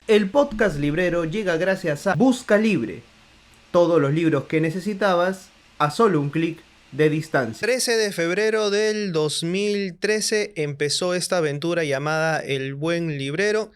El podcast librero llega gracias a Busca Libre. Todos los libros que necesitabas a solo un clic de distancia. 13 de febrero del 2013 empezó esta aventura llamada El Buen Librero.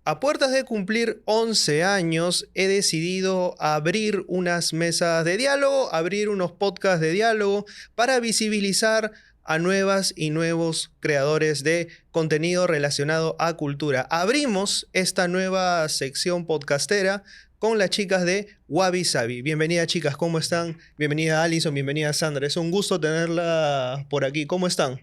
A puertas de cumplir 11 años he decidido abrir unas mesas de diálogo, abrir unos podcasts de diálogo para visibilizar a nuevas y nuevos creadores de contenido relacionado a cultura. Abrimos esta nueva sección podcastera con las chicas de Wabi Sabi. Bienvenidas, chicas, ¿cómo están? Bienvenida Alison, bienvenida Sandra. Es un gusto tenerla por aquí. ¿Cómo están?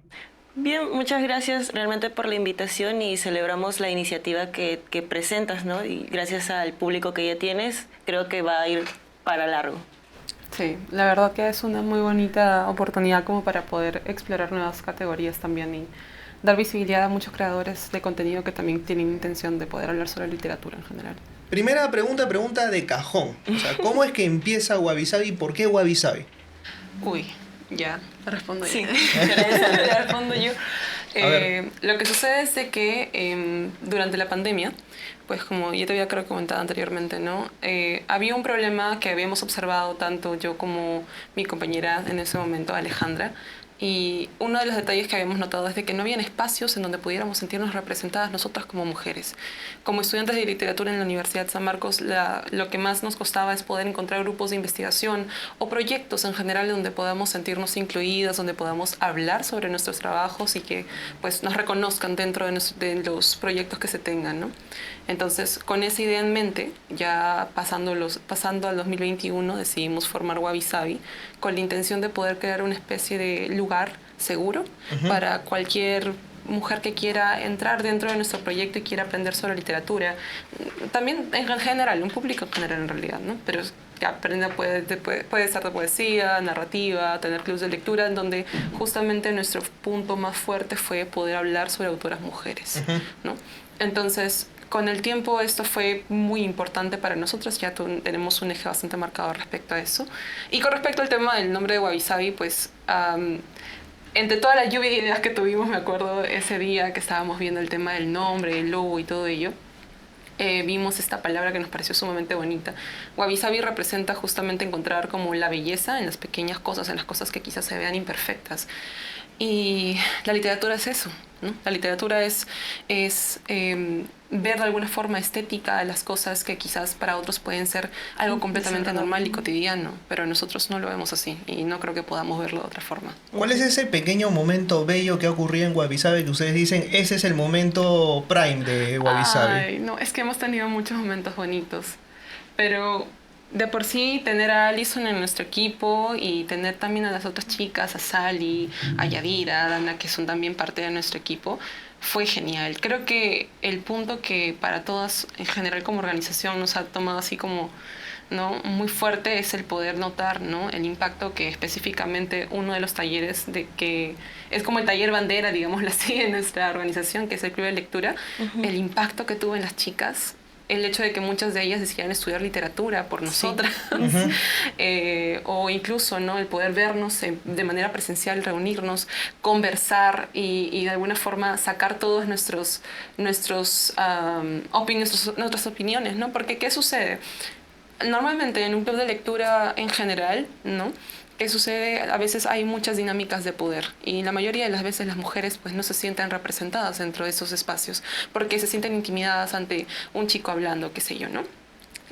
Bien, muchas gracias realmente por la invitación y celebramos la iniciativa que presentas, ¿no? Y gracias al público que ya tienes, creo que va a ir para largo. Sí, la verdad que es una muy bonita oportunidad como para poder explorar nuevas categorías también y dar visibilidad a muchos creadores de contenido que también tienen intención de poder hablar sobre literatura en general. Primera pregunta de cajón. O sea, ¿cómo es que empieza Wabi Sabi y por qué Wabi Sabi? Uy, ya, respondo yo. Sí, Ya respondo yo. Lo que sucede es de que durante la pandemia, pues como ya te había creo comentado anteriormente, ¿no? Había un problema que habíamos observado tanto yo como mi compañera en ese momento, Alejandra, y uno de los detalles que habíamos notado es de que no habían espacios en donde pudiéramos sentirnos representadas nosotras como mujeres. Como estudiantes de literatura en la Universidad San Marcos, lo que más nos costaba es poder encontrar grupos de investigación o proyectos en general donde podamos sentirnos incluidas, donde podamos hablar sobre nuestros trabajos y que pues, nos reconozcan dentro de los proyectos que se tengan, ¿no? Entonces, con esa idea en mente, ya pasando al 2021, decidimos formar Wabi Sabi con la intención de poder crear una especie de lugar seguro para cualquier mujer que quiera entrar dentro de nuestro proyecto y quiera aprender sobre literatura. También en general, un público en general en realidad, ¿no? Pero que aprenda puede ser de poesía, narrativa, tener clubes de lectura, en donde justamente nuestro punto más fuerte fue poder hablar sobre autoras mujeres, ¿no? Entonces, con el tiempo esto fue muy importante para nosotros, ya tenemos un eje bastante marcado respecto a eso. Y con respecto al tema del nombre de Wabi Sabi, pues entre toda la lluvia de ideas que tuvimos, me acuerdo ese día que estábamos viendo el tema del nombre, el logo y todo ello, vimos esta palabra que nos pareció sumamente bonita. Wabi Sabi representa justamente encontrar como la belleza en las pequeñas cosas, en las cosas que quizás se vean imperfectas. Y la literatura es eso, ¿no? La literatura es ver de alguna forma estética las cosas que quizás para otros pueden ser algo completamente normal y cotidiano, pero nosotros no lo vemos así y no creo que podamos verlo de otra forma. ¿Cuál es ese pequeño momento bello que ha ocurrido en Wabi Sabi que ustedes dicen, ese es el momento prime de Wabi Sabi? Ay, no, es que hemos tenido muchos momentos bonitos, pero de por sí tener a Alison en nuestro equipo y tener también a las otras chicas, a Sally, a Yadira, a Dana, que son también parte de nuestro equipo, fue genial. Creo que el punto que para todas en general como organización nos ha tomado así como, ¿no?, muy fuerte es el poder notar, ¿no?, el impacto que específicamente uno de los talleres de que es como el taller bandera, digámoslo así, de nuestra organización, que es el Club de Lectura, el impacto que tuvo en las chicas, el hecho de que muchas de ellas decidieran estudiar literatura por nosotras, o incluso, ¿no?, el poder vernos de manera presencial, reunirnos, conversar y de alguna forma sacar todos nuestras opiniones, ¿no? Porque ¿qué sucede? Normalmente en un club de lectura en general, ¿no?, ¿qué sucede? A veces hay muchas dinámicas de poder y la mayoría de las veces las mujeres pues no se sienten representadas dentro de esos espacios porque se sienten intimidadas ante un chico hablando, qué sé yo, ¿no?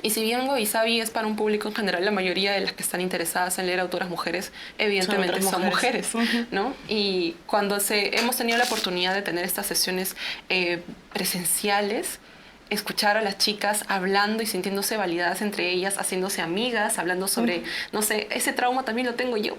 Y si bien Wabi Sabi es para un público en general, la mayoría de las que están interesadas en leer autoras mujeres, evidentemente son mujeres, ¿no? Y cuando hemos tenido la oportunidad de tener estas sesiones presenciales, escuchar a las chicas hablando y sintiéndose validadas entre ellas, haciéndose amigas, hablando sobre, no sé, ese trauma también lo tengo yo,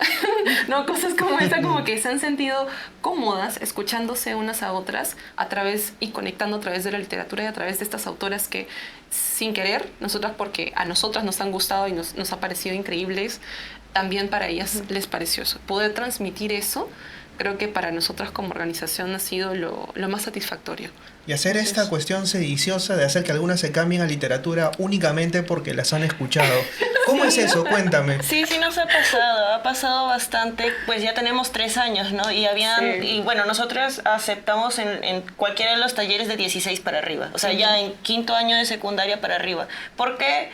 ¿no? Cosas como esa, como que se han sentido cómodas escuchándose unas a otras a través y conectando a través de la literatura y a través de estas autoras que, sin querer, nosotras, porque a nosotras nos han gustado y nos ha parecido increíbles, también para ellas les pareció eso. Poder transmitir eso, creo que para nosotras como organización ha sido lo más satisfactorio. Y hacer esta cuestión sediciosa de hacer que algunas se cambien a literatura únicamente porque las han escuchado. ¿Cómo es eso? Cuéntame. Sí, sí nos ha pasado bastante, pues ya tenemos 3 años, ¿no? Y bueno, nosotros aceptamos en cualquiera de los talleres de 16 para arriba, o sea, ya en 5º año de secundaria para arriba. ¿Por qué?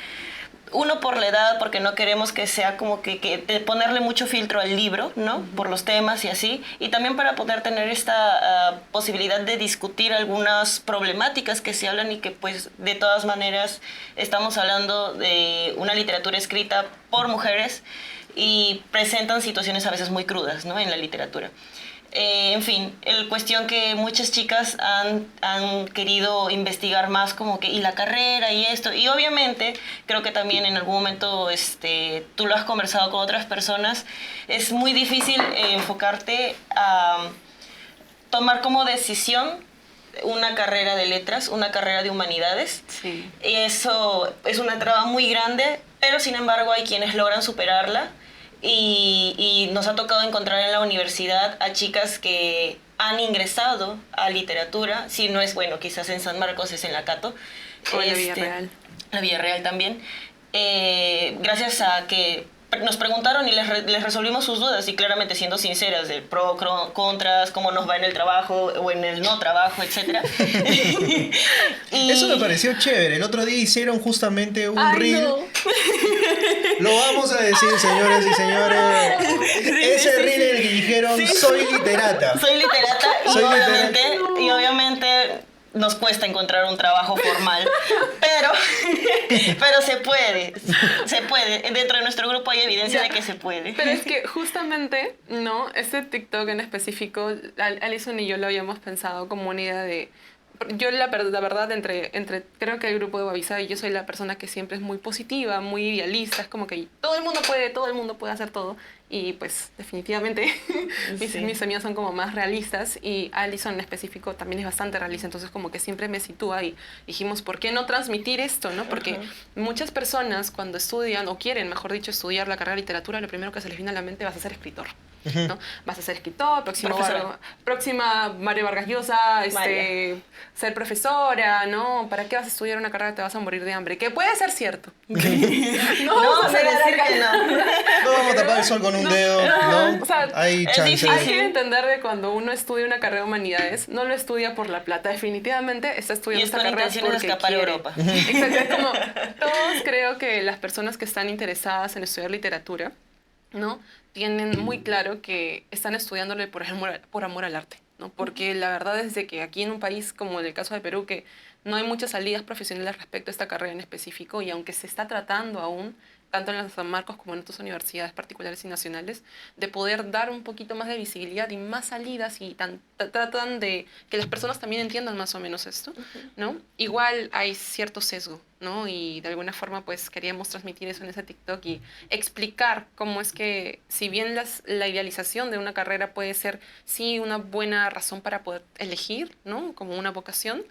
Uno, por la edad, porque no queremos que sea como que ponerle mucho filtro al libro, ¿no? Por los temas y así. Y también para poder tener esta posibilidad de discutir algunas problemáticas que se hablan y que, pues, de todas maneras estamos hablando de una literatura escrita por mujeres y presentan situaciones a veces muy crudas, ¿no? En la literatura. En fin, el cuestión que muchas chicas han querido investigar más como que, y la carrera y esto, y obviamente creo que también en algún momento tú lo has conversado con otras personas, es muy difícil enfocarte a tomar como decisión una carrera de letras, una carrera de humanidades. Sí. Y eso es una traba muy grande, pero sin embargo hay quienes logran superarla. Y nos ha tocado encontrar en la universidad a chicas que han ingresado a literatura, si no es, bueno, quizás en San Marcos es en la Cato. O en la Villarreal. La Villarreal también. Gracias a que nos preguntaron y les resolvimos sus dudas, y claramente siendo sinceras, de pro, contras, cómo nos va en el trabajo o en el no trabajo, etc. Eso me pareció chévere. El otro día hicieron justamente un reel. No. Lo vamos a decir, señores y señores. Ese reel en el que dijeron, soy literata. Soy literata y obviamente nos cuesta encontrar un trabajo formal, pero se puede. Dentro de nuestro grupo hay evidencia de que se puede. Pero es que justamente, ¿no? Este TikTok en específico, Alison y yo lo habíamos pensado como una idea de... Yo la verdad, creo que el grupo de Babisa y yo soy la persona que siempre es muy positiva, muy idealista, es como que todo el mundo puede hacer todo. Y pues definitivamente mis amigos son como más realistas, y Alison en específico también es bastante realista, entonces como que siempre me sitúa y dijimos, ¿por qué no transmitir esto? ¿No? Porque muchas personas cuando estudian, o quieren, mejor dicho, estudiar la carrera de literatura, lo primero que se les viene a la mente, vas a ser escritor. ¿No? Vas a ser escritor, próxima Mario Vargas Llosa, ser profesora, ¿no? ¿Para qué vas a estudiar una carrera? Te vas a morir de hambre. Que puede ser cierto. No vamos a decir que no. No vamos a tapar el sol con un dedo, ¿no? O sea, hay chances. Hay que entender que cuando uno estudia una carrera de humanidades, no lo estudia por la plata, definitivamente está estudiando esta carrera porque escapar a Europa. Exacto, es como todos, creo que las personas que están interesadas en estudiar literatura, ¿no? Tienen muy claro que están estudiándole por amor al arte, ¿no? Porque la verdad es de que aquí en un país como en el caso de Perú, que no hay muchas salidas profesionales respecto a esta carrera en específico, y aunque se está tratando aún, tanto en las San Marcos como en otras universidades particulares y nacionales, de poder dar un poquito más de visibilidad y más salidas, y tratan de que las personas también entiendan más o menos esto, ¿no? Igual hay cierto sesgo, ¿no? Y de alguna forma pues queríamos transmitir eso en ese TikTok y explicar cómo es que, si bien la idealización de una carrera puede ser sí una buena razón para poder elegir, ¿no? Como una vocación,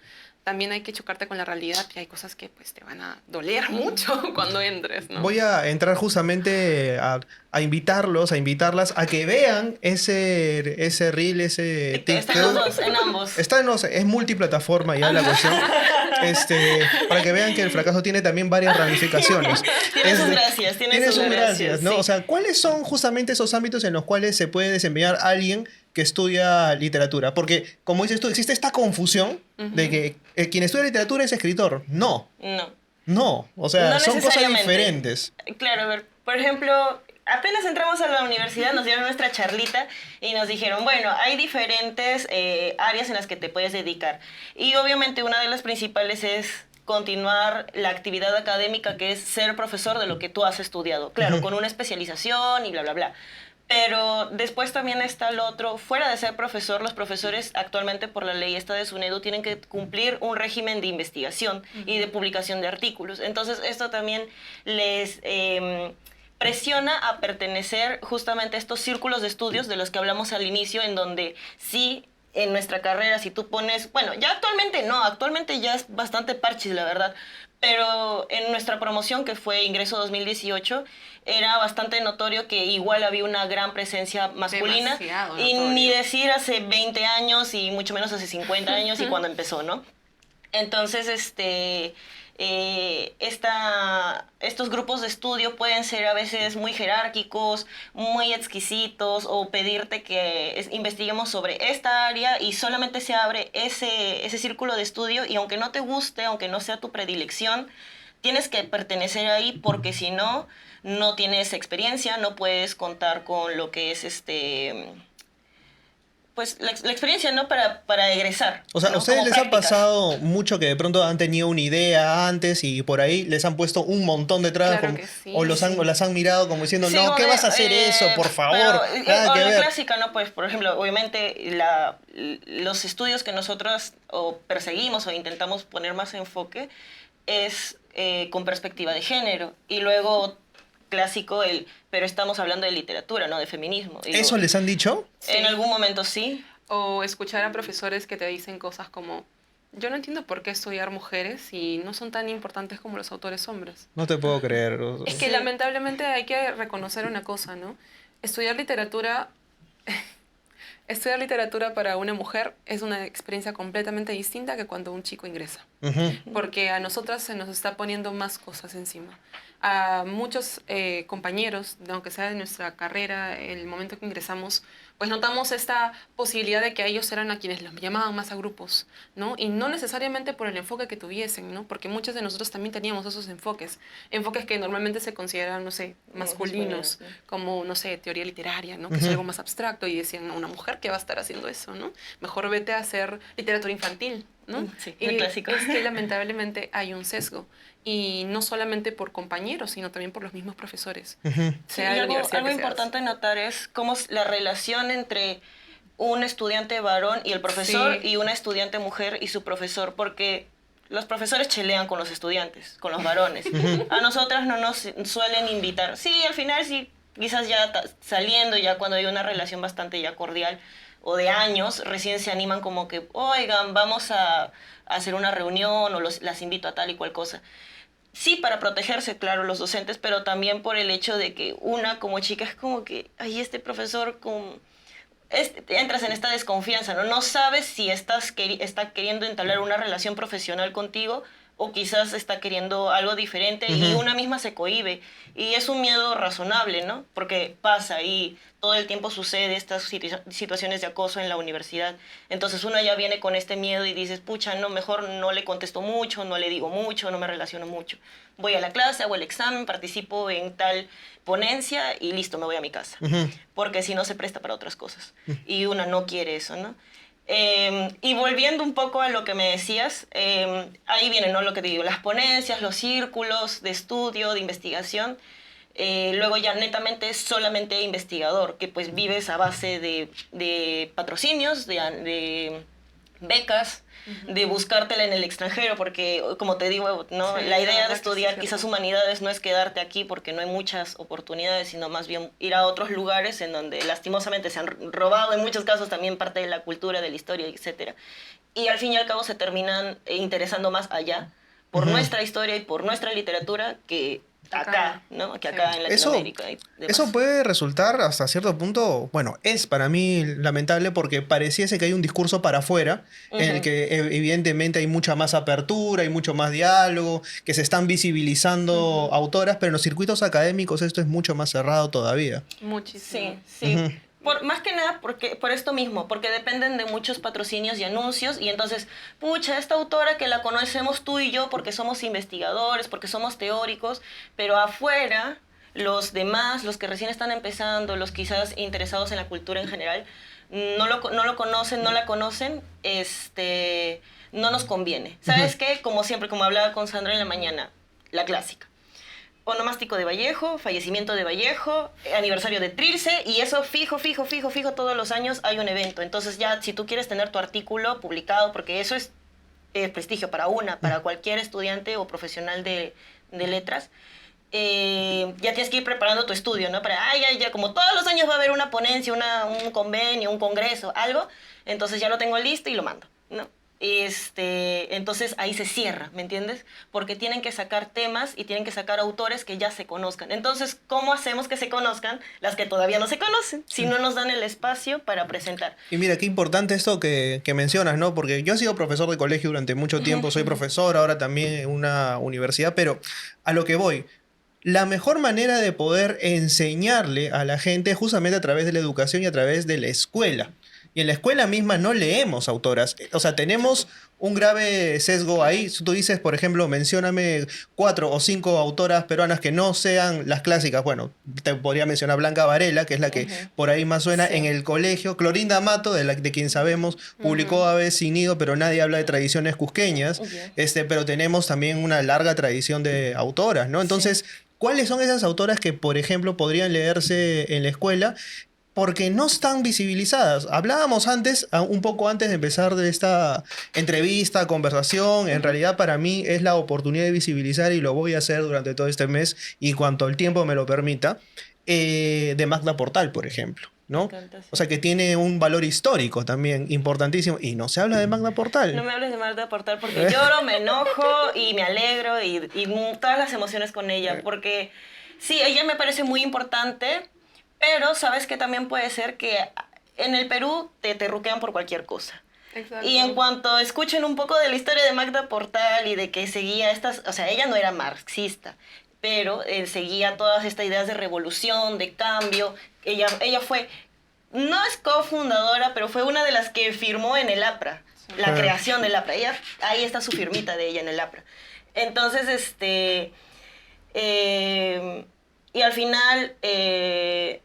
también hay que chocarte con la realidad, y hay cosas que pues te van a doler mucho cuando entres, ¿no? Voy a entrar justamente a invitarlas a que vean ese reel, ese TikTok. Está en ambos. Es multiplataforma ya la cuestión. Para que vean que el fracaso tiene también varias ramificaciones. Tiene sus gracias, ¿no? Sí. O sea, ¿cuáles son justamente esos ámbitos en los cuales se puede desempeñar alguien que estudia literatura? Porque, como dices tú, existe esta confusión de que quien estudia literatura es escritor. No, o sea, no son cosas necesariamente. diferentes. Claro, a ver, por ejemplo, apenas entramos a la universidad, nos dieron nuestra charlita y nos dijeron, bueno, hay diferentes áreas en las que te puedes dedicar. Y obviamente una de las principales es continuar la actividad académica, que es ser profesor de lo que tú has estudiado. Claro, con una especialización y bla, bla, bla. Pero después también está el otro, fuera de ser profesor, los profesores actualmente por la ley esta de SUNEDU tienen que cumplir un régimen de investigación y de publicación de artículos. Entonces esto también les presiona a pertenecer justamente a estos círculos de estudios de los que hablamos al inicio, en donde sí, en nuestra carrera, si tú pones, bueno, ya actualmente ya es bastante parchis, la verdad, pero en nuestra promoción, que fue Ingreso 2018, era bastante notorio que igual había una gran presencia masculina. Y ni decir hace 20 años y mucho menos hace 50 años y cuando empezó, ¿no? Entonces, estos grupos de estudio pueden ser a veces muy jerárquicos, muy exquisitos, o pedirte que investiguemos sobre esta área y solamente se abre ese círculo de estudio, y aunque no te guste, aunque no sea tu predilección, tienes que pertenecer ahí, porque si no, no tienes experiencia, no puedes contar con lo que es pues la experiencia, ¿no? Para egresar. O sea, ¿no? ¿a ustedes Como les ha prácticas. pasado mucho que de pronto han tenido una idea antes y por ahí les han puesto un montón detrás Claro que sí. o o las han mirado como diciendo, Sí, no, o ¿qué de- vas a hacer eso? Por favor, pero, nada o que la ver. clásica, ¿no? Pues, por ejemplo, obviamente los estudios que nosotros o perseguimos o intentamos poner más enfoque es con perspectiva de género. Y luego, clásico, pero estamos hablando de literatura, ¿no? De feminismo. ¿Eso les han dicho? Sí. En algún momento sí. O escuchar a profesores que te dicen cosas como, yo no entiendo por qué estudiar mujeres y no son tan importantes como los autores hombres. No te puedo creer. Es que Sí. lamentablemente hay que reconocer una cosa, ¿no? Estudiar literatura, estudiar literatura para una mujer es una experiencia completamente distinta que cuando un chico ingresa. Ujú. Porque a nosotras se nos está poniendo más cosas encima. A muchos compañeros, aunque sea de nuestra carrera, el momento que ingresamos, pues notamos esta posibilidad de que a ellos eran a quienes los llamaban más a grupos, ¿no? Y no necesariamente por el enfoque que tuviesen, ¿no? Porque muchos de nosotros también teníamos esos enfoques que normalmente se consideran, no sé, masculinos, masculinos, ¿no? como, no sé, teoría literaria, ¿no? Que es algo más abstracto, y decían, no, una mujer que va a estar haciendo eso, ¿no? Mejor vete a hacer literatura infantil, ¿no? Sí, Y muy clásico. es que lamentablemente hay un sesgo, y no solamente por compañeros, sino también por los mismos profesores. Ujú. Sea Sí, de y la algo universidad que seas. importante notar es cómo es la relación entre un estudiante varón y el profesor, Sí. y una estudiante mujer y su profesor, porque los profesores chelean con los estudiantes, con los varones. A nosotras no nos suelen invitar. Sí, al final sí, quizás ya saliendo, ya cuando hay una relación bastante ya cordial o de años, recién se animan como que, oigan, vamos a hacer una reunión, o las invito a tal y cual cosa. Sí, para protegerse, claro, los docentes, pero también por el hecho de que una como chica es como que, ay, este profesor entras en esta desconfianza, ¿no? No sabes si está queriendo entablar una relación profesional contigo, o quizás está queriendo algo diferente, y una misma se cohíbe. Y es un miedo razonable, ¿no? Porque pasa y todo el tiempo sucede estas situaciones de acoso en la universidad. Entonces uno ya viene con este miedo y dices, pucha, no, mejor no le contesto mucho, no le digo mucho, no me relaciono mucho. Voy a la clase, hago el examen, participo en tal ponencia y listo, me voy a mi casa. Porque si no se presta para otras cosas. Y una no quiere eso, ¿no? Y volviendo un poco a lo que me decías, ahí viene, ¿no? Lo que te digo, las ponencias, los círculos de estudio, de investigación. Luego ya netamente solamente investigador, que pues vives a base de patrocinios, de becas, de buscártela en el extranjero, porque como te digo, ¿no? Sí, La la idea verdad de que estudiar sí, quizás cierto. humanidades no es quedarte aquí porque no hay muchas oportunidades, sino más bien ir a otros lugares en donde lastimosamente se han robado en muchos casos también parte de la cultura, de la historia, etcétera. Y al fin y al cabo se terminan interesando más allá por nuestra historia y por nuestra literatura que acá, ¿no? Que acá Sí. en Eso, Latinoamérica y demás. eso puede resultar hasta cierto punto, bueno, es para mí lamentable porque pareciese que hay un discurso para afuera en el que evidentemente hay mucha más apertura, hay mucho más diálogo, que se están visibilizando autoras, pero en los circuitos académicos esto es mucho más cerrado todavía. Muchísimo. Sí, sí. Más que nada por esto mismo, porque dependen de muchos patrocinios y anuncios, y entonces, pucha, esta autora que la conocemos tú y yo porque somos investigadores, porque somos teóricos, pero afuera, los demás, los que recién están empezando, los quizás interesados en la cultura en general, no lo conocen, no la conocen, no nos conviene. ¿Sabes qué? Como siempre, como hablaba con Sandra en la mañana, la clásica. Onomástico de Vallejo, fallecimiento de Vallejo, aniversario de Trilce, y eso fijo, todos los años hay un evento. Entonces ya, si tú quieres tener tu artículo publicado, porque eso es prestigio para cualquier estudiante o profesional de letras, ya tienes que ir preparando tu estudio, ¿no? Ya, como todos los años va a haber una ponencia, un convenio, un congreso, algo, entonces ya lo tengo listo y lo mando, ¿no? entonces ahí se cierra, ¿me entiendes? Porque tienen que sacar temas y tienen que sacar autores que ya se conozcan. Entonces, ¿cómo hacemos que se conozcan las que todavía no se conocen? Si no nos dan el espacio para presentar. Y mira, qué importante esto que mencionas, ¿no? Porque yo he sido profesor de colegio durante mucho tiempo, soy profesor ahora también en una universidad, pero a lo que voy, la mejor manera de poder enseñarle a la gente es justamente a través de la educación y a través de la escuela. Y en la escuela misma no leemos autoras. O sea, tenemos un grave sesgo ahí. Tú dices, por ejemplo, mencióname 4 o 5 autoras peruanas que no sean las clásicas. Bueno, te podría mencionar Blanca Varela, que es la que por ahí más suena en el colegio. Clorinda Mato, de quien sabemos, publicó Aves sin nido, pero nadie habla de tradiciones cusqueñas. Pero tenemos también una larga tradición de autoras, ¿no? Entonces, ¿cuáles son esas autoras que, por ejemplo, podrían leerse en la escuela? Porque no están visibilizadas. Hablábamos antes, un poco antes de empezar de esta entrevista, conversación. En realidad, para mí es la oportunidad de visibilizar, y lo voy a hacer durante todo este mes y cuanto el tiempo me lo permita, de Magda Portal, por ejemplo, ¿no? O sea, que tiene un valor histórico también importantísimo. Y no se habla de Magda Portal. No me hables de Magda Portal porque lloro, me enojo y me alegro y todas las emociones con ella. Porque sí, ella me parece muy importante. Pero sabes que también puede ser que en el Perú te terruquean por cualquier cosa. Exacto. Y en cuanto escuchen un poco de la historia de Magda Portal y de que seguía estas... O sea, ella no era marxista, pero seguía todas estas ideas de revolución, de cambio. Ella fue... No es cofundadora, pero fue una de las que firmó en el APRA. La creación del APRA. Ahí está su firmita de ella en el APRA. Entonces, y al final,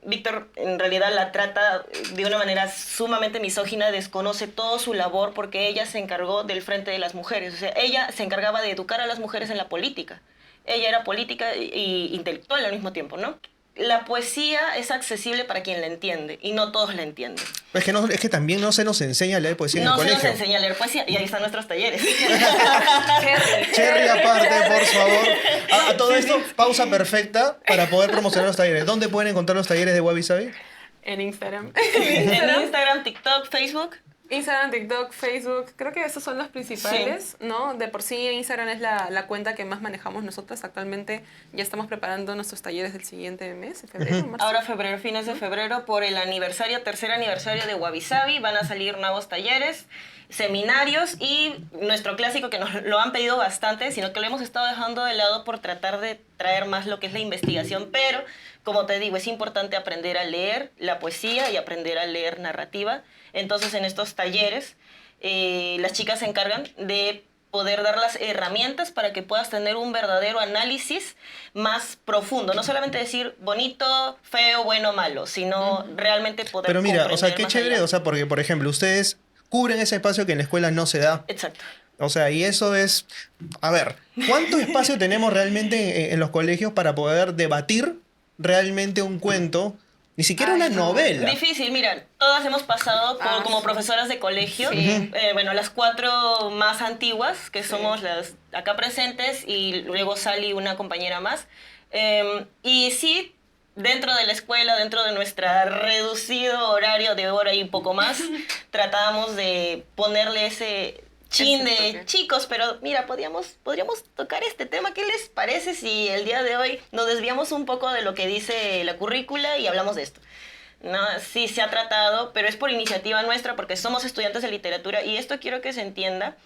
Víctor en realidad la trata de una manera sumamente misógina, desconoce toda su labor porque ella se encargó del Frente de las Mujeres. O sea, ella se encargaba de educar a las mujeres en la política. Ella era política e intelectual al mismo tiempo, ¿no? La poesía es accesible para quien la entiende y no todos la entienden. Es que también no se nos enseña a leer poesía en el colegio. No se nos enseña a leer poesía y ahí están nuestros talleres. Cherry aparte, por favor. A todo esto, pausa perfecta para poder promocionar los talleres. ¿Dónde pueden encontrar los talleres de Wabi Sabi? En Instagram. En Instagram, TikTok, Facebook. Instagram, TikTok, Facebook, creo que esos son los principales, ¿no? De por sí Instagram es la cuenta que más manejamos nosotras. Actualmente ya estamos preparando nuestros talleres del siguiente mes, en febrero, marzo. Ahora febrero, fines de febrero, por el tercer aniversario de Wabi Sabi, van a salir nuevos talleres, seminarios y nuestro clásico que nos lo han pedido bastante, sino que lo hemos estado dejando de lado por tratar de traer más lo que es la investigación, pero como te digo, es importante aprender a leer la poesía y aprender a leer narrativa. Entonces, en estos talleres, las chicas se encargan de poder dar las herramientas para que puedas tener un verdadero análisis más profundo. No solamente decir bonito, feo, bueno, malo, sino realmente poder Pero mira, o sea, qué más chévere, allá. o sea, porque, por ejemplo, ustedes cubren ese espacio que en la escuela no se da. Exacto. O sea, y eso es... A ver, ¿cuánto espacio tenemos realmente en los colegios para poder debatir realmente un cuento? Ni siquiera una novela. Difícil, mira, todas hemos pasado como profesoras de colegio. Sí. Bueno, las 4 más antiguas, que somos las acá presentes, y luego Sally, una compañera más. Y sí, dentro de la escuela, dentro de nuestro reducido horario de hora y poco más, tratábamos de ponerle ese chin de chicos, pero mira, podríamos tocar este tema. ¿Qué les parece si el día de hoy nos desviamos un poco de lo que dice la currícula y hablamos de esto? No, sí se ha tratado, pero es por iniciativa nuestra porque somos estudiantes de literatura y esto quiero que se entienda.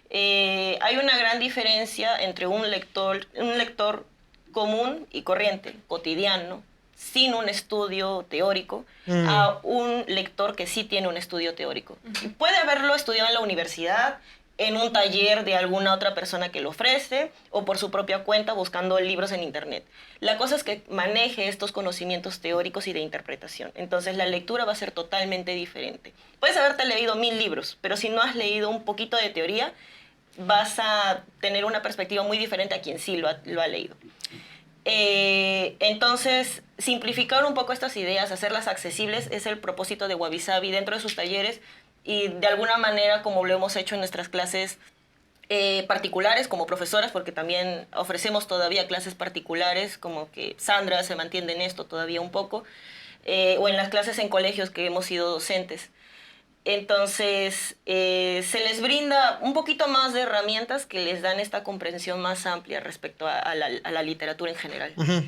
Hay una gran diferencia entre un lector común y corriente, cotidiano, sin un estudio teórico, a un lector que sí tiene un estudio teórico. Puede haberlo estudiado en la universidad, en un taller de alguna otra persona que lo ofrece, o por su propia cuenta buscando libros en internet. La cosa es que maneje estos conocimientos teóricos y de interpretación. Entonces la lectura va a ser totalmente diferente. Puedes haberte leído 1000 libros, pero si no has leído un poquito de teoría, vas a tener una perspectiva muy diferente a quien sí lo ha leído. Entonces, simplificar un poco estas ideas, hacerlas accesibles, es el propósito de Wabi Sabi dentro de sus talleres y de alguna manera, como lo hemos hecho en nuestras clases particulares como profesoras, porque también ofrecemos todavía clases particulares, como que Sandra se mantiene en esto todavía un poco, o en las clases en colegios que hemos sido docentes. Entonces, se les brinda un poquito más de herramientas que les dan esta comprensión más amplia respecto a la literatura en general. Ujú.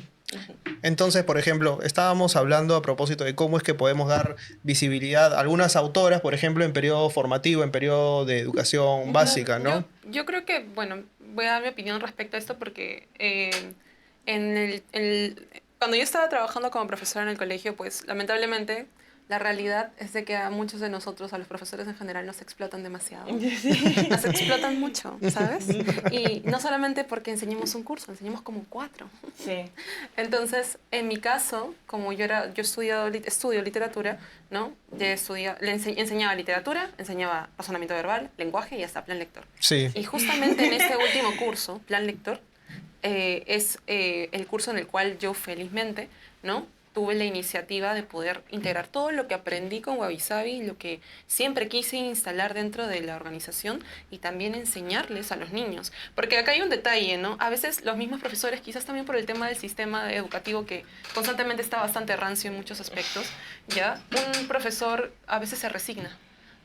Entonces, por ejemplo, estábamos hablando a propósito de cómo es que podemos dar visibilidad a algunas autoras, por ejemplo, en periodo formativo, en periodo de educación básica, ¿no? Yo creo que, bueno, voy a dar mi opinión respecto a esto porque cuando yo estaba trabajando como profesora en el colegio, pues lamentablemente la realidad es de que a muchos de nosotros, a los profesores en general, nos explotan demasiado. Sí. Nos explotan mucho, ¿sabes? Y no solamente porque enseñamos un curso, enseñamos como 4. Sí. Entonces, en mi caso, como yo estudio literatura, ¿no? Enseñaba literatura, enseñaba razonamiento verbal, lenguaje y hasta plan lector. Sí. Y justamente en este último curso, plan lector, es el curso en el cual yo felizmente, ¿no? Tuve la iniciativa de poder integrar todo lo que aprendí con Wabi Sabi, lo que siempre quise instalar dentro de la organización y también enseñarles a los niños. Porque acá hay un detalle, ¿no? A veces los mismos profesores, quizás también por el tema del sistema educativo que constantemente está bastante rancio en muchos aspectos, ¿ya? Un profesor a veces se resigna,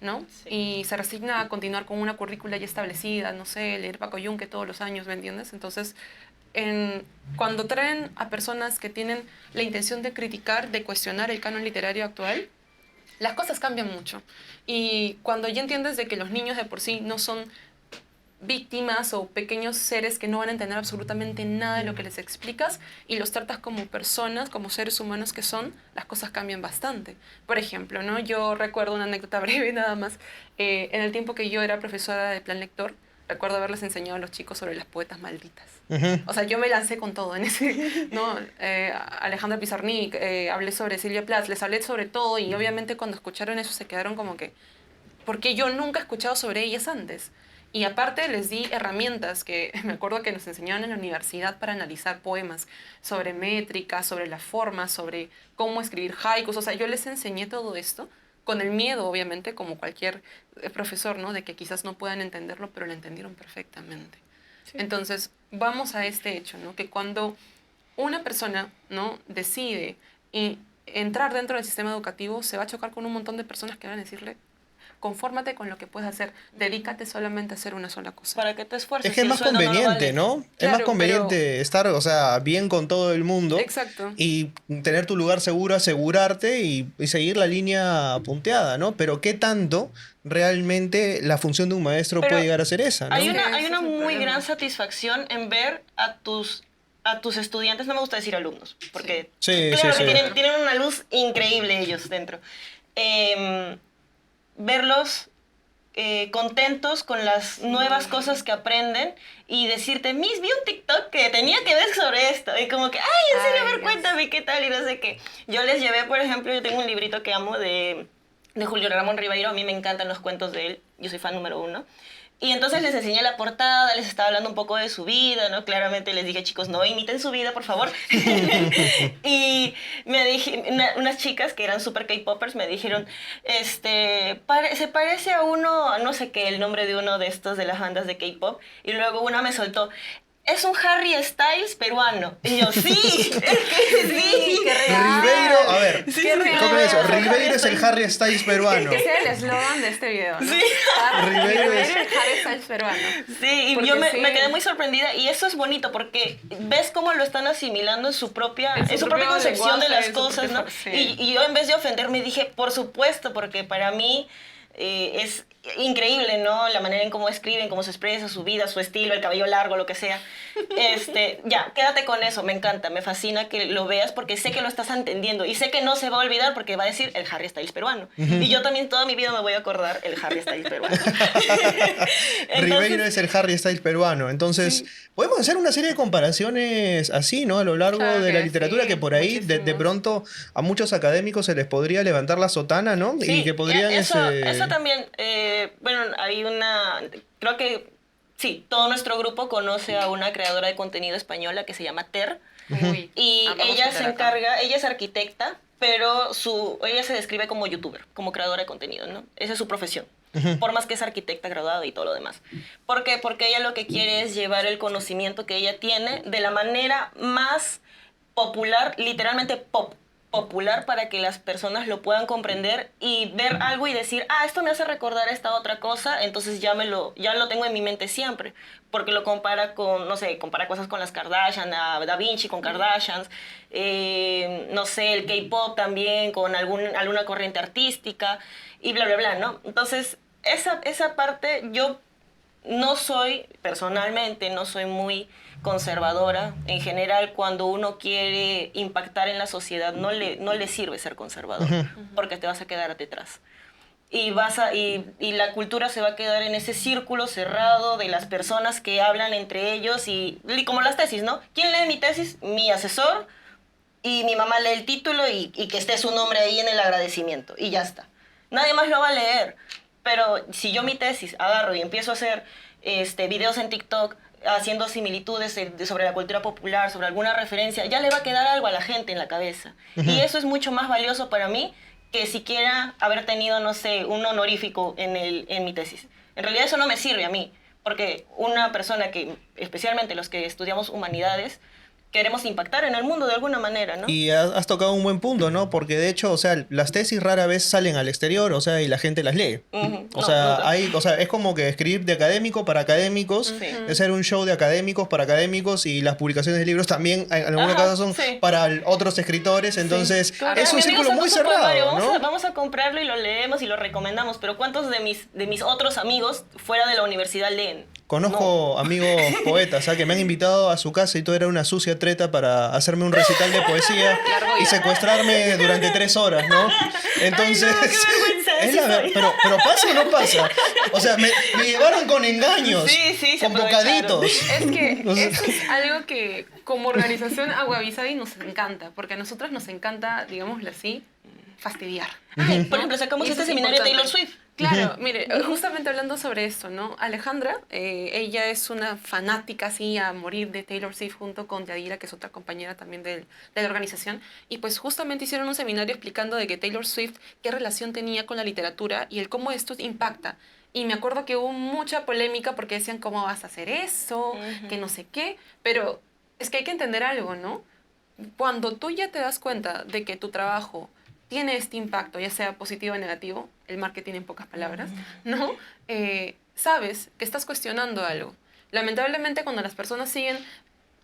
¿no? Sí. Y se resigna a continuar con una currícula ya establecida, no sé, leer Paco Yunque todos los años, ¿me entiendes? Entonces, cuando traen a personas que tienen la intención de criticar, de cuestionar el canon literario actual, las cosas cambian mucho. Y cuando ya entiendes de que los niños de por sí no son víctimas o pequeños seres que no van a entender absolutamente nada de lo que les explicas y los tratas como personas, como seres humanos que son, las cosas cambian bastante. Por ejemplo, ¿no? Yo recuerdo una anécdota breve nada más. En el tiempo que yo era profesora de plan lector, recuerdo haberles enseñado a los chicos sobre las poetas malditas. Ujú. O sea, yo me lancé con todo en ese, ¿no? Alejandra Pizarnik, hablé sobre Silvia Plath, les hablé sobre todo y obviamente cuando escucharon eso se quedaron como que, porque yo nunca he escuchado sobre ellas antes. Y aparte les di herramientas que me acuerdo que nos enseñaban en la universidad para analizar poemas, sobre métrica, sobre la forma, sobre cómo escribir haikus. O sea, yo les enseñé todo esto con el miedo, obviamente, como cualquier profesor, ¿no? De que quizás no puedan entenderlo, pero lo entendieron perfectamente. Sí. Entonces, vamos a este hecho, ¿no? Que cuando una persona, ¿no? decide entrar dentro del sistema educativo, se va a chocar con un montón de personas que van a decirle, confórmate con lo que puedes hacer, dedícate solamente a hacer una sola cosa. ¿Para qué te esfuerces? Es que es si el más sueldo no lo conveniente, vale? ¿no? Es Claro, más conveniente estar, o sea, bien con todo el mundo Exacto. y tener tu lugar seguro, asegurarte y seguir la línea punteada, ¿no? Pero ¿qué tanto realmente la función de un maestro Pero puede llegar a ser esa, ¿no? Hay Sí, una, ese hay es una el muy problema. gran satisfacción en ver a tus estudiantes, no me gusta decir alumnos, porque Sí, claro sí, que sí. tienen una luz increíble ellos dentro. Verlos contentos con las nuevas cosas que aprenden y decirte, Miss, vi un TikTok que tenía que ver sobre esto. Y como que, ay, en serio, a ver, Dios. cuéntame qué tal y no sé qué. Yo les llevé, por ejemplo, yo tengo un librito que amo de Julio Ramón Ribeiro. A mí me encantan los cuentos de él. Yo soy fan número 1. Y entonces les enseñé la portada, les estaba hablando un poco de su vida, ¿no? Claramente les dije, chicos, no imiten su vida, por favor. Y unas chicas que eran super K-popers me dijeron, se parece a uno, a no sé qué, el nombre de uno de estos de las bandas de K-pop. Y luego una me soltó, es un Harry Styles peruano. Y yo, sí, es que sí. qué real. Ribeiro, a ver, Sí, Qué real. ¿cómo es eso? Harry Ribeiro es el Styles. Harry Styles peruano. Que sea el eslogan de este video, ¿no? Sí. Ribeiro es- el Harry Styles peruano. Sí, y Porque yo me sí. quedé muy sorprendida y eso es bonito porque ves cómo lo están asimilando en su propia propia propio concepción de lenguaje, las en su cosas, propio ¿no? sí. Y yo en vez de ofenderme dije, por supuesto, porque para mí es increíble, ¿no? La manera en cómo escriben, cómo se expresa, su vida, su estilo, el cabello largo, lo que sea. Ya, quédate con eso, me encanta, me fascina que lo veas porque sé que lo estás entendiendo y sé que no se va a olvidar porque va a decir el Harry Styles peruano. Y yo también toda mi vida me voy a acordar el Harry Styles peruano. Ribeiro es el Harry Styles peruano. Entonces, podemos hacer una serie de comparaciones así, ¿no? A lo largo Claro de la que literatura, sí, que por ahí de muchísimos. pronto a muchos académicos se les podría levantar la sotana, ¿no? Y Sí, que podrían... eso también, bueno, hay creo que sí, todo nuestro grupo conoce a una creadora de contenido española que se llama Ter, Uy, y amamos ella a se Ter acá. encarga, ella es arquitecta, pero ella se describe como youtuber, como creadora de contenido, ¿no? Esa es su profesión. Por más que es arquitecta graduada y todo lo demás. ¿Por qué? Porque ella lo que quiere es llevar el conocimiento que ella tiene de la manera más popular, literalmente popular para que las personas lo puedan comprender y ver algo y decir, esto me hace recordar esta otra cosa, entonces ya lo tengo en mi mente siempre, porque lo compara con, no sé, compara cosas con las Kardashian, a Da Vinci con Kardashians, no sé, el K-pop también con alguna corriente artística y bla, bla, bla, ¿no? Entonces, esa parte yo personalmente no soy muy conservadora. En general, cuando uno quiere impactar en la sociedad, no le sirve ser conservador, porque te vas a quedar detrás. Y la cultura se va a quedar en ese círculo cerrado de las personas que hablan entre ellos y como las tesis, ¿no? ¿Quién lee mi tesis? Mi asesor, y mi mamá lee el título y que esté su nombre ahí en el agradecimiento, y ya está. Nadie más lo va a leer. Pero si yo mi tesis agarro y empiezo a hacer videos en TikTok haciendo similitudes sobre la cultura popular, sobre alguna referencia, ya le va a quedar algo a la gente en la cabeza. Y eso es mucho más valioso para mí que siquiera haber tenido, no sé, un honorífico en mi tesis. En realidad eso no me sirve a mí, porque una persona que, especialmente los que estudiamos humanidades, queremos impactar en el mundo de alguna manera, ¿no? Y has tocado un buen punto, ¿no? Porque de hecho, o sea, las tesis rara vez salen al exterior, o sea, y la gente las lee. O sea, es como que escribir de académico para académicos, hacer un show de académicos para académicos, y las publicaciones de libros también, en algunos casos, son para otros escritores, entonces es un círculo muy cerrado, ¿no? Vamos a comprarlo y lo leemos y lo recomendamos, pero ¿cuántos de mis otros amigos fuera de la universidad leen? Conozco amigos poetas, que me han invitado a su casa y todo era una sucia treta para hacerme un recital de poesía y secuestrarme durante 3 horas, ¿no? Entonces, ay, no, qué vergüenza pero ¿pasa o no pasa? O sea, me llevaron con engaños, con bocaditos. Es que eso es algo que como organización a Wabi Sabi nos encanta, porque a nosotros nos encanta, digámoslo así, fastidiar. Por ejemplo, sacamos este seminario de Taylor Swift. Claro, mire, justamente hablando sobre esto, ¿no? Alejandra, ella es una fanática así a morir de Taylor Swift junto con Yadira, que es otra compañera también de la organización, y pues justamente hicieron un seminario explicando de que Taylor Swift, qué relación tenía con la literatura y el cómo esto impacta. Y me acuerdo que hubo mucha polémica porque decían, ¿cómo vas a hacer eso? Que no sé qué, pero es que hay que entender algo, ¿no? Cuando tú ya te das cuenta de que tu trabajo tiene este impacto, ya sea positivo o negativo, el marketing en pocas palabras, ¿no? Sabes que estás cuestionando algo. Lamentablemente, cuando las personas siguen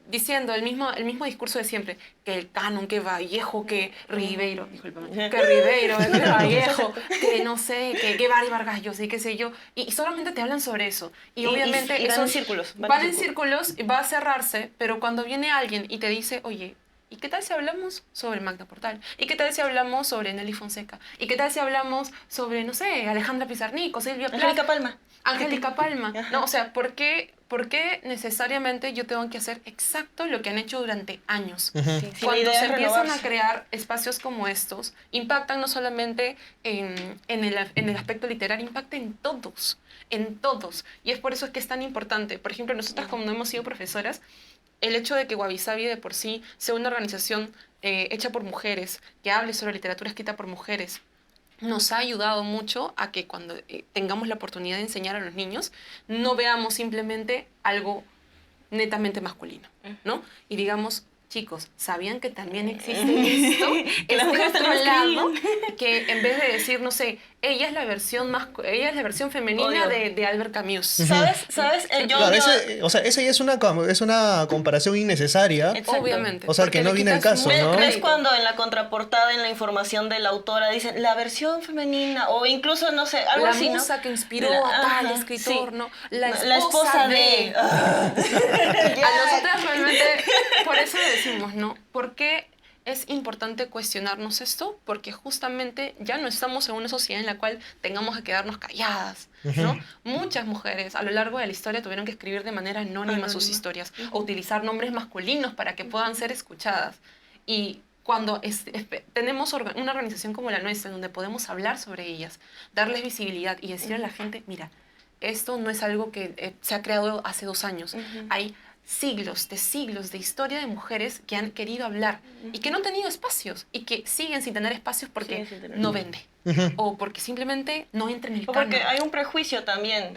diciendo el mismo discurso de siempre, que el canon, que Vallejo, que Ribeiro, discúlpame, que Ribeiro, que Vallejo, que no sé, que Vargas Llosa y qué sé yo, y solamente te hablan sobre eso. Y obviamente van en círculos. Van en círculos, va a cerrarse, pero cuando viene alguien y te dice, oye, ¿y qué tal si hablamos sobre Magda Portal? ¿Y qué tal si hablamos sobre Nelly Fonseca? ¿Y qué tal si hablamos sobre, no sé, Alejandra Pizarnik o Silvia Plath? Angélica Palma. No, o sea, ¿por qué necesariamente yo tengo que hacer exacto lo que han hecho durante años? Cuando se empiezan a crear espacios como estos, impactan no solamente en el aspecto literario, impacta en todos. Y es por eso que es tan importante. Por ejemplo, nosotras como no hemos sido profesoras, el hecho de que Wabi Sabi de por sí sea una organización hecha por mujeres, que hable sobre literatura escrita por mujeres, nos ha ayudado mucho a que cuando tengamos la oportunidad de enseñar a los niños, no veamos simplemente algo netamente masculino, ¿no? Y digamos, chicos, ¿sabían que también existe esto? Que las mujeres otro lado, que en vez de decir, no sé, ella es la versión femenina de Albert Camus. ¿Sabes? Claro, esa ya es una comparación innecesaria. Exacto. Obviamente. O sea, que no viene al caso, ¿no? ¿Ves cuando en la contraportada, en la información de la autora, dicen la versión femenina? O incluso, no sé, algo así, ¿no? La musa que inspiró a tal escritor, ¿no? La esposa de... A nosotras realmente, por eso decimos, ¿no? ¿Por qué es importante cuestionarnos esto? Porque justamente ya no estamos en una sociedad en la cual tengamos que quedarnos calladas, ¿no? Muchas mujeres a lo largo de la historia tuvieron que escribir de manera anónima sus historias o utilizar nombres masculinos para que puedan ser escuchadas. Y cuando tenemos una organización como la nuestra, donde podemos hablar sobre ellas, darles visibilidad y decir a la gente, mira, esto no es algo que se ha creado hace 2 años. Hay siglos de historia de mujeres que han querido hablar y que no han tenido espacios y que siguen sin tener espacios porque no vende o porque simplemente no entra en el canon. Porque hay un prejuicio también.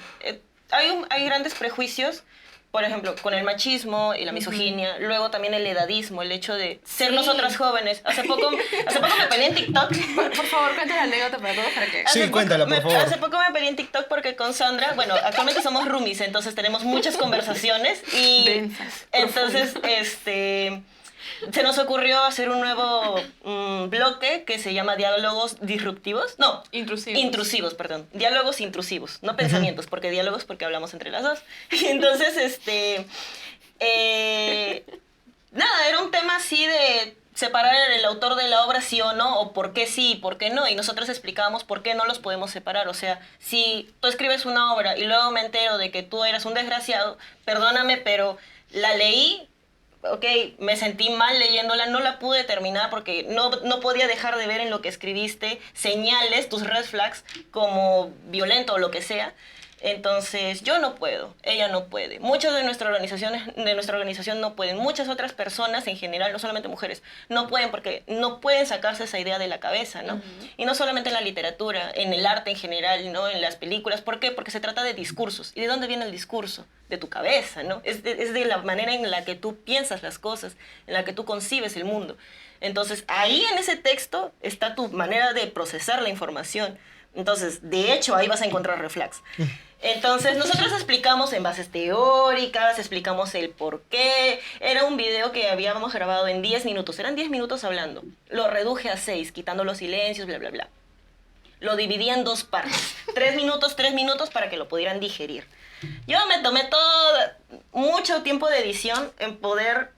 Hay grandes prejuicios por ejemplo, con el machismo y la misoginia, luego también el edadismo, el hecho de ser nosotras jóvenes. Hace poco me peleé en TikTok. Por favor, cuéntame la anécdota para todos para que... Sí, cuéntala, por favor. Hace poco me peleé en TikTok porque con Sandra, bueno, actualmente somos roomies, entonces tenemos muchas conversaciones y Densas, entonces, se nos ocurrió hacer un nuevo bloque que se llama Diálogos Disruptivos. No, intrusivos, perdón. Diálogos intrusivos, no pensamientos, porque diálogos porque hablamos entre las dos. Y entonces, nada, era un tema así de separar el autor de la obra sí o no, o por qué sí y por qué no. Y nosotros explicábamos por qué no los podemos separar. O sea, si tú escribes una obra y luego me entero de que tú eras un desgraciado, perdóname, pero la leí. Ok, me sentí mal leyéndola, no la pude terminar porque no podía dejar de ver en lo que escribiste señales, tus red flags, como violento o lo que sea. Entonces, yo no puedo, ella no puede. Muchos de nuestra organización no pueden. Muchas otras personas en general, no solamente mujeres, no pueden porque no pueden sacarse esa idea de la cabeza, ¿no? Y no solamente en la literatura, en el arte en general, ¿no? En las películas. ¿Por qué? Porque se trata de discursos. ¿Y de dónde viene el discurso? De tu cabeza, ¿no? Es de la manera en la que tú piensas las cosas, en la que tú concibes el mundo. Entonces, ahí en ese texto está tu manera de procesar la información. Entonces, de hecho, ahí vas a encontrar reflex. Entonces, nosotros explicamos en bases teóricas, explicamos el por qué. Era un video que habíamos grabado en 10 minutos. Eran 10 minutos hablando. Lo reduje a 6, quitando los silencios, bla, bla, bla. Lo dividí en 2 partes. 3 minutos para que lo pudieran digerir. Yo me tomé mucho tiempo de edición en poder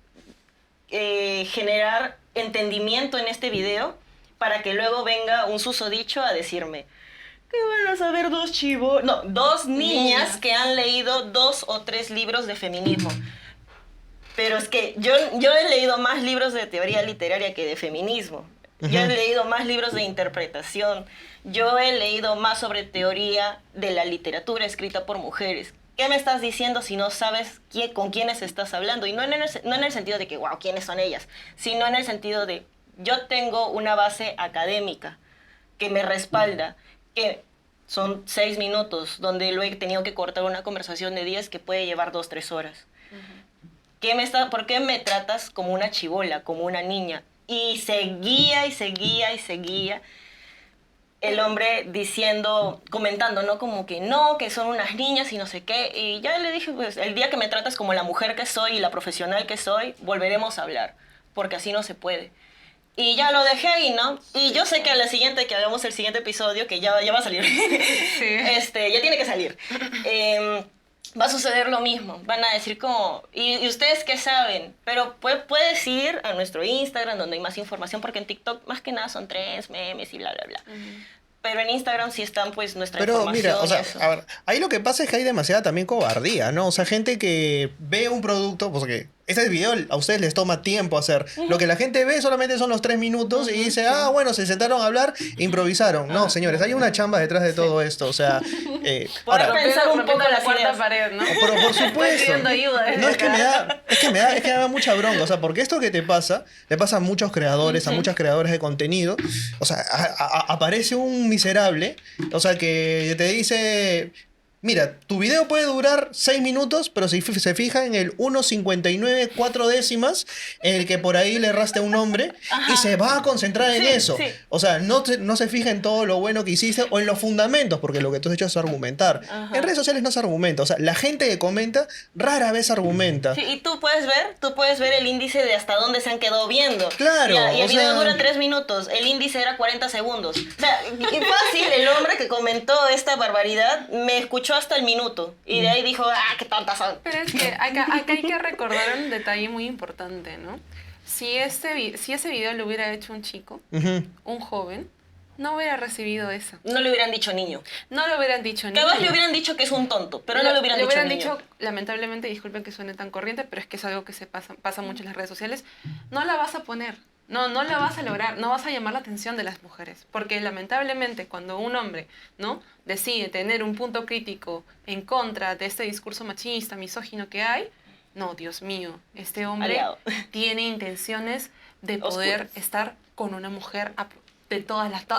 generar entendimiento en este video para que luego venga un susodicho a decirme que van a saber dos niñas que han leído 2 o 3 libros de feminismo. Pero es que yo he leído más libros de teoría literaria que de feminismo. Yo he leído más libros de interpretación. Yo he leído más sobre teoría de la literatura escrita por mujeres. ¿Qué me estás diciendo si no sabes con quiénes estás hablando? Y no en el sentido de que, wow, ¿quiénes son ellas? Sino en el sentido de, yo tengo una base académica que me respalda, que son 6 minutos, donde luego he tenido que cortar una conversación de 10 que puede llevar 2, 3 horas. ¿Por qué me tratas como una chibola, como una niña? Y seguía y seguía y seguía el hombre comentando, ¿no? Como que no, que son unas niñas y no sé qué. Y ya le dije, pues, el día que me tratas como la mujer que soy y la profesional que soy, volveremos a hablar, porque así no se puede. Y ya lo dejé ahí, ¿no? Y yo sé que que hagamos el siguiente episodio, que ya va a salir, Sí. Ya tiene que salir, va a suceder lo mismo. Van a decir como, ¿y ustedes qué saben? Pero puedes ir a nuestro Instagram, donde hay más información, porque en TikTok más que nada son trends, memes y bla, bla, bla. Pero en Instagram sí están, pues, nuestra información. Pero mira, o sea, a ver, ahí lo que pasa es que hay demasiada también cobardía, ¿no? O sea, gente que ve un producto, porque este video a ustedes les toma tiempo hacer. Lo que la gente ve solamente son los 3 minutos y dice, bueno, se sentaron a hablar, improvisaron. No, señores, hay una chamba detrás de todo esto, o sea... Ahora, pensar un poco la cuarta ideas. pared, ¿no? Por supuesto. Pidiendo ayuda. No, es que me da mucha bronca, o sea, porque esto que te pasa, le pasa a muchos creadores, a muchas creadoras de contenido, o sea, aparece un miserable, o sea, que te dice... Mira, tu video puede durar 6 minutos, pero si se fija en el 1.59 4 décimas, en el que por ahí le erraste a un nombre, y se va a concentrar en eso. Sí. O sea, no se fija en todo lo bueno que hiciste o en los fundamentos, porque lo que tú has hecho es argumentar. En redes sociales no se argumenta. O sea, la gente que comenta rara vez argumenta. Sí, y tú puedes ver el índice de hasta dónde se han quedado viendo. Claro. Y el video dura 3 minutos, el índice era 40 segundos. O sea, y fácil, el hombre que comentó esta barbaridad me escuchó hasta el minuto. Y de ahí dijo, qué tontas son. Pero es que acá hay que recordar un detalle muy importante, ¿no? Si ese video lo hubiera hecho un chico, un joven, no hubiera recibido eso. No le hubieran dicho niño. No le hubieran dicho niño. Capaz le hubieran dicho que es un tonto, pero no le hubieran dicho niño. dicho, lamentablemente, disculpen que suene tan corriente, pero es que es algo que pasa mucho en las redes sociales. No la vas a poner. No la vas a lograr, no vas a llamar la atención de las mujeres, porque lamentablemente cuando un hombre, ¿no?, decide tener un punto crítico en contra de este discurso machista, misógino que hay, no, Dios mío, este hombre tiene intenciones de poder estar con una mujer a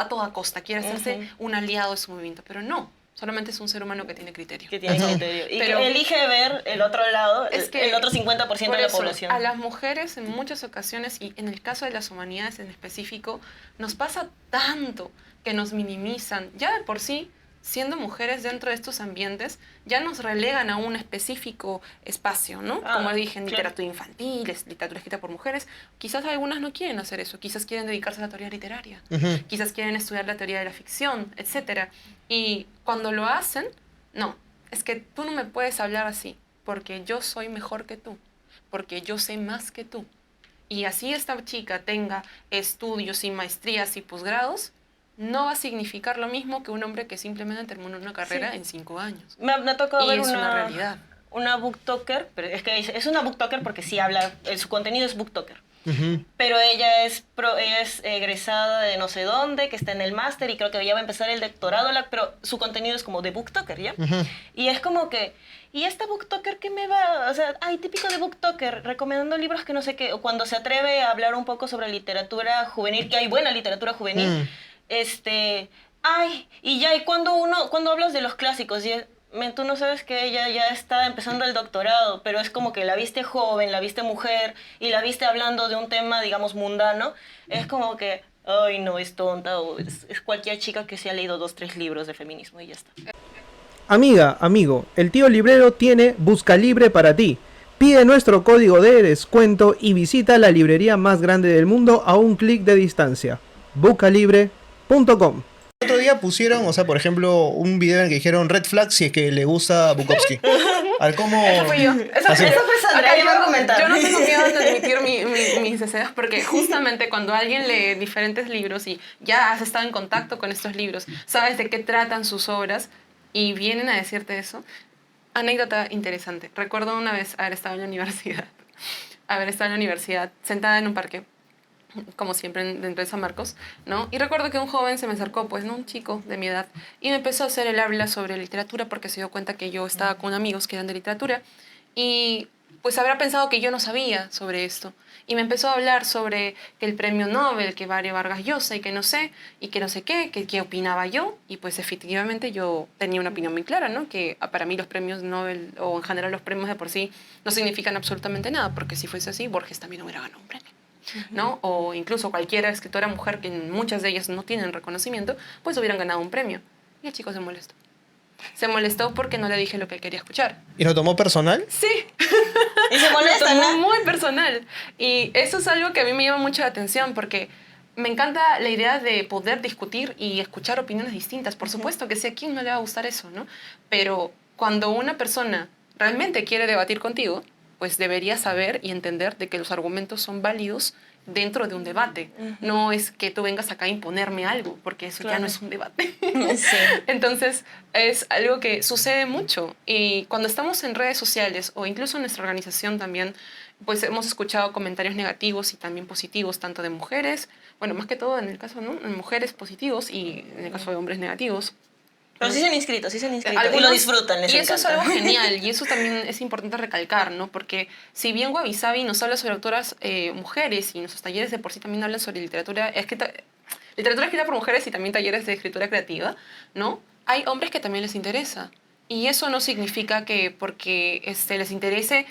toda costa, quiere hacerse un aliado de su movimiento, pero no. O solamente es un ser humano que tiene criterio. Que tiene criterio. Y pero, que elige ver el otro lado, el otro 50% de la población. A las mujeres en muchas ocasiones, y en el caso de las humanidades en específico, nos pasa tanto que nos minimizan. Ya de por sí, siendo mujeres dentro de estos ambientes, ya nos relegan a un específico espacio, ¿no? Como dije, en literatura infantil, literatura escrita por mujeres. Quizás algunas no quieren hacer eso, quizás quieren dedicarse a la teoría literaria, quizás quieren estudiar la teoría de la ficción, etc. Y cuando lo hacen, no, es que tú no me puedes hablar así, porque yo soy mejor que tú, porque yo sé más que tú. Y así esta chica tenga estudios y maestrías y posgrados, no va a significar lo mismo que un hombre que simplemente terminó una carrera en 5 años. Me ha tocado ver una realidad. Una booktoker, pero es que es una booktoker porque sí habla, su contenido es booktoker. Pero ella es egresada de no sé dónde, que está en el máster y creo que ya va a empezar el doctorado, pero su contenido es como de booktoker, ¿ya? Y es como que, ¿y esta booktoker qué me va? O sea, ay, típico de booktoker, recomendando libros que no sé qué, o cuando se atreve a hablar un poco sobre literatura juvenil, que hay buena literatura juvenil, ay, y ya, y cuando hablas de los clásicos, tú no sabes que ella ya está empezando el doctorado, pero es como que la viste joven, la viste mujer, y la viste hablando de un tema, digamos, mundano, es como que, ay, no, es tonta, o es cualquier chica que se ha leído 2, 3 libros de feminismo y ya está. Amiga, amigo, el tío librero tiene Busca Libre para ti. Pide nuestro código de descuento y visita la librería más grande del mundo a un clic de distancia. Buscalibre.com. El otro día pusieron, o sea, por ejemplo, un video en el que dijeron red flag si es que le gusta Bukowski. Al cómo... Eso fui yo. Eso fue Sandra. Yo no tengo miedo de admitir mis deseos porque justamente cuando alguien lee diferentes libros y ya has estado en contacto con estos libros, sabes de qué tratan sus obras y vienen a decirte eso. Anécdota interesante. Recuerdo una vez haber estado en la universidad, sentada en un parque, como siempre dentro de San Marcos, ¿no? Y recuerdo que un joven se me acercó, pues, ¿no? Un chico de mi edad, y me empezó a hacer el habla sobre literatura porque se dio cuenta que yo estaba con amigos que eran de literatura y pues habrá pensado que yo no sabía sobre esto. Y me empezó a hablar sobre que el premio Nobel, que Mario Vargas Llosa y que no sé qué, que opinaba yo. Y pues efectivamente yo tenía una opinión muy clara, ¿no? Que para mí los premios Nobel o en general los premios de por sí no significan absolutamente nada, porque si fuese así, Borges también hubiera ganado un premio, ¿no? O incluso cualquier escritora mujer, que muchas de ellas no tienen reconocimiento, pues hubieran ganado un premio. Y el chico se molestó. Se molestó porque no le dije lo que él quería escuchar. ¿Y lo tomó personal? Sí. Y se molesta, lo tomó ¿no? muy personal. Y eso es algo que a mí me llama mucho la atención porque me encanta la idea de poder discutir y escuchar opiniones distintas. Por supuesto que sí, a quién no le va a gustar eso, ¿no? Pero cuando una persona realmente quiere debatir contigo, pues debería saber y entender de que los argumentos son válidos dentro de un debate. No es que tú vengas acá a imponerme algo, porque eso ya no es un debate. Sí. Entonces, es algo que sucede mucho. Y cuando estamos en redes sociales, o incluso en nuestra organización también, pues hemos escuchado comentarios negativos y también positivos, tanto de mujeres, bueno, más que todo en el caso, ¿no? En mujeres positivos y en el caso de hombres negativos. Pero sí se han inscrito. Y lo disfrutan, les encanta. Eso es algo genial, y eso también es importante recalcar, ¿no? Porque si bien Wabi Sabi nos habla sobre autoras mujeres y nuestros talleres de por sí también hablan sobre literatura escrita por mujeres y también talleres de escritura creativa, ¿no? Hay hombres que también les interesa. Y eso no significa que porque les interese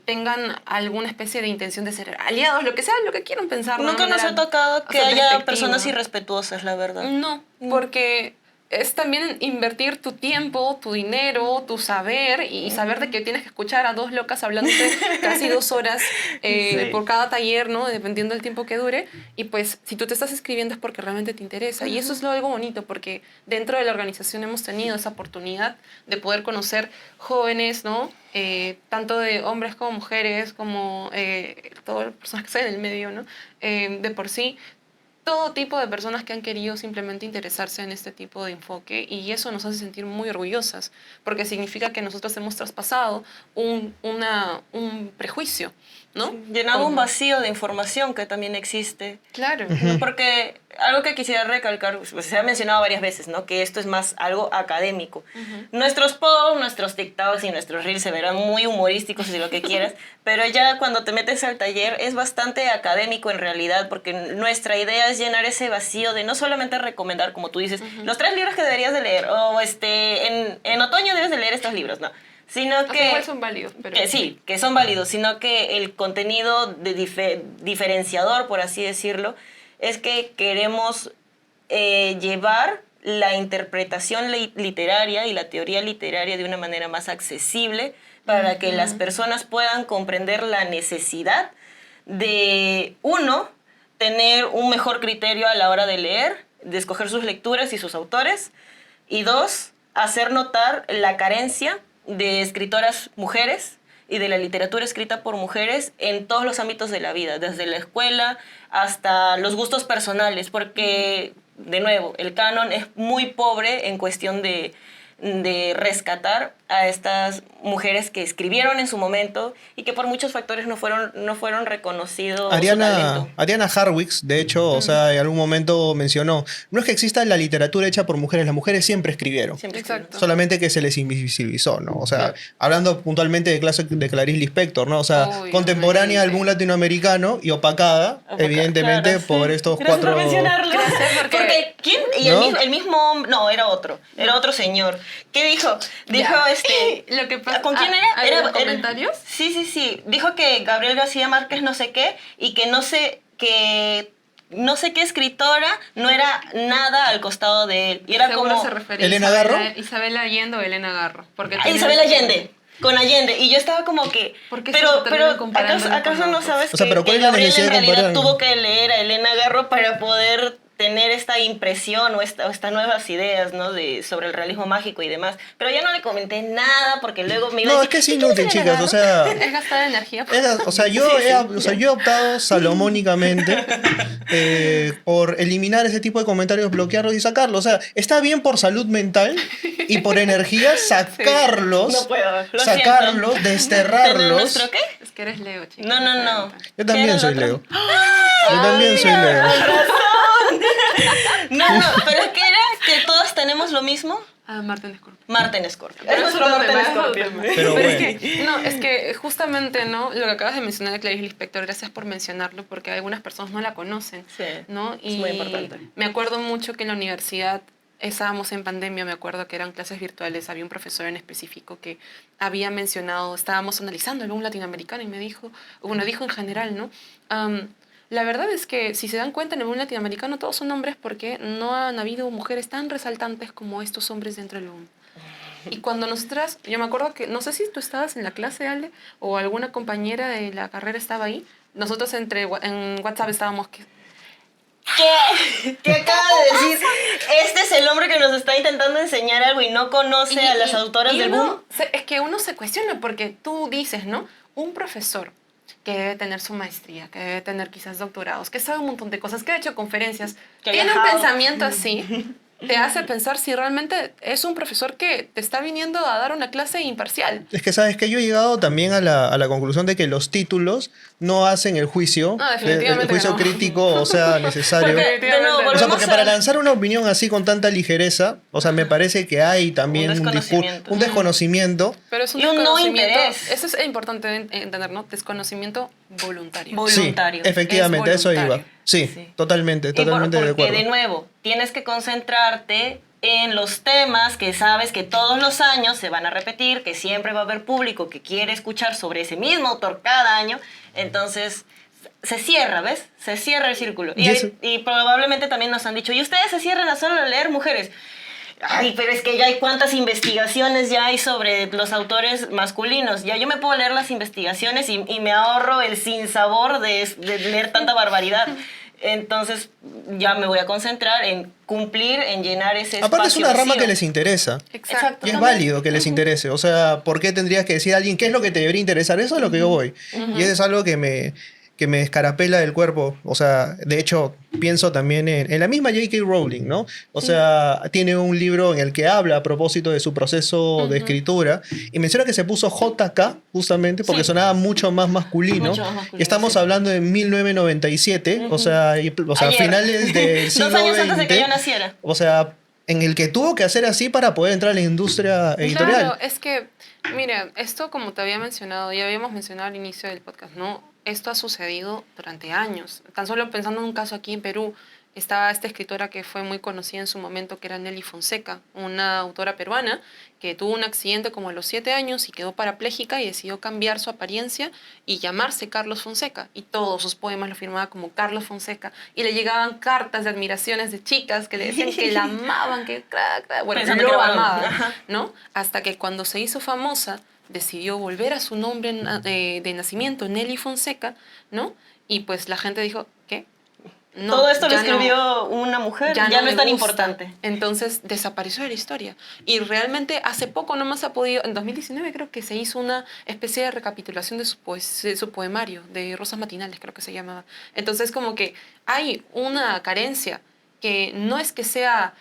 tengan alguna especie de intención de ser aliados, lo que sea, lo que quieran pensar. Nunca nos ha tocado que haya personas irrespetuosas, la verdad. No, porque es también invertir tu tiempo, tu dinero, tu saber y saber de que tienes que escuchar a dos locas hablándote casi 2 horas por cada taller, ¿no? Dependiendo del tiempo que dure. Y pues si tú te estás escribiendo es porque realmente te interesa. Y eso es algo bonito porque dentro de la organización hemos tenido esa oportunidad de poder conocer jóvenes, ¿no? Tanto de hombres como mujeres, como todas las personas que están en el medio, ¿no? De por sí. Todo tipo de personas que han querido simplemente interesarse en este tipo de enfoque y eso nos hace sentir muy orgullosas porque significa que nosotros hemos traspasado un prejuicio, ¿no? Sí, llenado un vacío de información que también existe. Claro. Porque algo que quisiera recalcar, pues se ha mencionado varias veces, ¿no? Que esto es más algo académico. Nuestros posts, nuestros TikToks y nuestros Reels se verán muy humorísticos y lo que quieras, pero ya cuando te metes al taller es bastante académico en realidad, porque nuestra idea es llenar ese vacío de no solamente recomendar, como tú dices, los 3 libros que deberías de leer, o en otoño debes de leer estos libros, no. Sino que igual son válidos, pero sí, que son válidos, sino que el contenido diferenciador, por así decirlo, es que queremos llevar la interpretación literaria y la teoría literaria de una manera más accesible para que las personas puedan comprender la necesidad de, uno, tener un mejor criterio a la hora de leer, de escoger sus lecturas y sus autores, y 2, hacer notar la carencia de escritoras mujeres y de la literatura escrita por mujeres en todos los ámbitos de la vida, desde la escuela hasta los gustos personales, porque, de nuevo, el canon es muy pobre en cuestión de rescatar a estas mujeres que escribieron en su momento y que por muchos factores no fueron reconocidos su talento. Ariana Harwicz, de hecho, o sea, en algún momento mencionó, no es que exista la literatura hecha por mujeres, las mujeres siempre escribieron. Exacto. Solamente que se les invisibilizó, ¿no? O sea, hablando puntualmente de clase de Clarice Lispector, ¿no? O sea, contemporánea al boom latinoamericano y opacada, evidentemente, claro, por estos Gracias 4... por mencionarlo. Porque ¿quién? Y ¿No? el mismo, no, era otro señor. ¿Qué dijo? Dijo, Lo que pasa, ¿con quién era? ¿Era comentarios? Sí. Dijo que Gabriel García Márquez no sé qué y que no sé qué escritora no era nada al costado de él. Y era Seguro como... se refería ¿Elena a Garro? Isabel Allende o Elena Garro. Porque Isabel Allende. Con Allende. Y yo estaba como que... ¿Por qué pero se terminan comparando ¿acaso con no otros? sabes O sea, pero que ¿cuál es la Gabriel necesidad en de realidad comparar? tuvo que leer a Elena Garro para poder tener esta impresión o estas nuevas ideas, ¿no? Sobre el realismo mágico y demás. Pero ya no le comenté nada porque luego me iba a No, decir... es que es "¿Y quién inútil, Elena chicas, Garro?". o sea... Es gastar energía. O sea, yo he optado salomónicamente por eliminar ese tipo de comentarios, bloquearlos y sacarlos. O sea, está bien por salud mental y por energía sacarlos, No puedo, lo sacarlos, siento. desterrarlos. ¿Nuestro qué? Es que eres Leo, chicos. No. Yo también soy ¿Qué era Leo. Yo también soy Leo. No, pero es que era que todos tenemos lo mismo. Martín Scorpio. Martín Scorpio. Pero Es eso nuestro es otro Martín tema, es otro Scorpio. tema. Pero Pero bueno. es que justamente, ¿no? Lo que acabas de mencionar de Clarice Lispector, gracias por mencionarlo, porque algunas personas no la conocen, Sí, ¿no? es muy importante. Me acuerdo mucho que en la universidad estábamos en pandemia, me acuerdo que eran clases virtuales, había un profesor en específico que había mencionado, estábamos analizando el boom latinoamericano y me dijo, bueno, dijo en general, ¿no? La verdad es que si se dan cuenta en el boom latinoamericano todos son hombres porque no han habido mujeres tan resaltantes como estos hombres dentro del boom. Y cuando nosotras, yo me acuerdo que, no sé si tú estabas en la clase, Ale, o alguna compañera de la carrera estaba ahí, nosotros en WhatsApp estábamos... ¿Qué acaba de decir? Este es el hombre que nos está intentando enseñar algo y no conoce a las autoras del boom. Es que uno se cuestiona porque tú dices, ¿no? Un profesor que debe tener su maestría, que debe tener quizás doctorados, que sabe un montón de cosas, que ha hecho conferencias, Que ha tiene un viajado. pensamiento así, te hace pensar si realmente es un profesor que te está viniendo a dar una clase imparcial. Es que, ¿sabes que yo he llegado también a la conclusión de que los títulos no hacen el juicio, No, definitivamente el juicio no. crítico, o sea, necesario. Porque, de nuevo, O sea, volvemos porque para lanzar una opinión así con tanta ligereza, o sea, me parece que hay también Un desconocimiento. un desconocimiento. Pero es un Y un no desconocimiento, interés. eso es importante entender, ¿no? Desconocimiento voluntario. Voluntario. Sí, efectivamente, Es eso iba. voluntario. Sí, Sí. totalmente de Porque, acuerdo. de nuevo, tienes que concentrarte en los temas que sabes que todos los años se van a repetir, que siempre va a haber público que quiere escuchar sobre ese mismo autor cada año. Entonces, se cierra, ¿ves? Se cierra el círculo. Y eso- Y probablemente también nos han dicho, ¿y ustedes se cierran a solo leer mujeres? Ay, pero es que ya hay cuántas investigaciones ya hay sobre los autores masculinos. Ya yo me puedo leer las investigaciones y me ahorro el sinsabor de leer tanta barbaridad. Entonces ya me voy a concentrar en cumplir, en llenar ese espacio Aparte es una rama vacío. que les interesa. Exacto. Y es válido que les interese. O sea, ¿por qué tendrías que decir a alguien qué es lo que te debería interesar? Eso es lo que yo voy. Y eso es algo que me escarapela del cuerpo. O sea, de hecho, pienso también en la misma J.K. Rowling, ¿no? O sea, tiene un libro en el que habla a propósito de su proceso de escritura y menciona que se puso JK justamente porque sonaba mucho más masculino. Mucho más masculino, Y estamos sí. hablando de 1997, o sea, Ayer. finales del siglo Dos años antes de que XX. yo naciera. O sea, en el que tuvo que hacer así para poder entrar a la industria editorial. Claro, es que, mira, esto como te había mencionado, ya habíamos mencionado al inicio del podcast, ¿no? Esto ha sucedido durante años. Tan solo pensando en un caso aquí en Perú, estaba esta escritora que fue muy conocida en su momento, que era Nelly Fonseca, una autora peruana que tuvo un accidente como a los 7 años y quedó parapléjica y decidió cambiar su apariencia y llamarse Carlos Fonseca. Y todos sus poemas lo firmaba como Carlos Fonseca. Y le llegaban cartas de admiraciones de chicas que le decían que la amaban, que bueno, Pensando que lo era varón. amaba, ¿no? Hasta que cuando se hizo famosa, decidió volver a su nombre de nacimiento, Nelly Fonseca, ¿no? Y pues la gente dijo, ¿qué? No, Todo esto lo ya no. escribió una mujer, ya no me es tan gusta. importante. Entonces desapareció de la historia. Y realmente hace poco nomás ha podido, en 2019 creo que se hizo una especie de recapitulación de su poemario, de Rosas Matinales creo que se llamaba. Entonces como que hay una carencia que no es que sea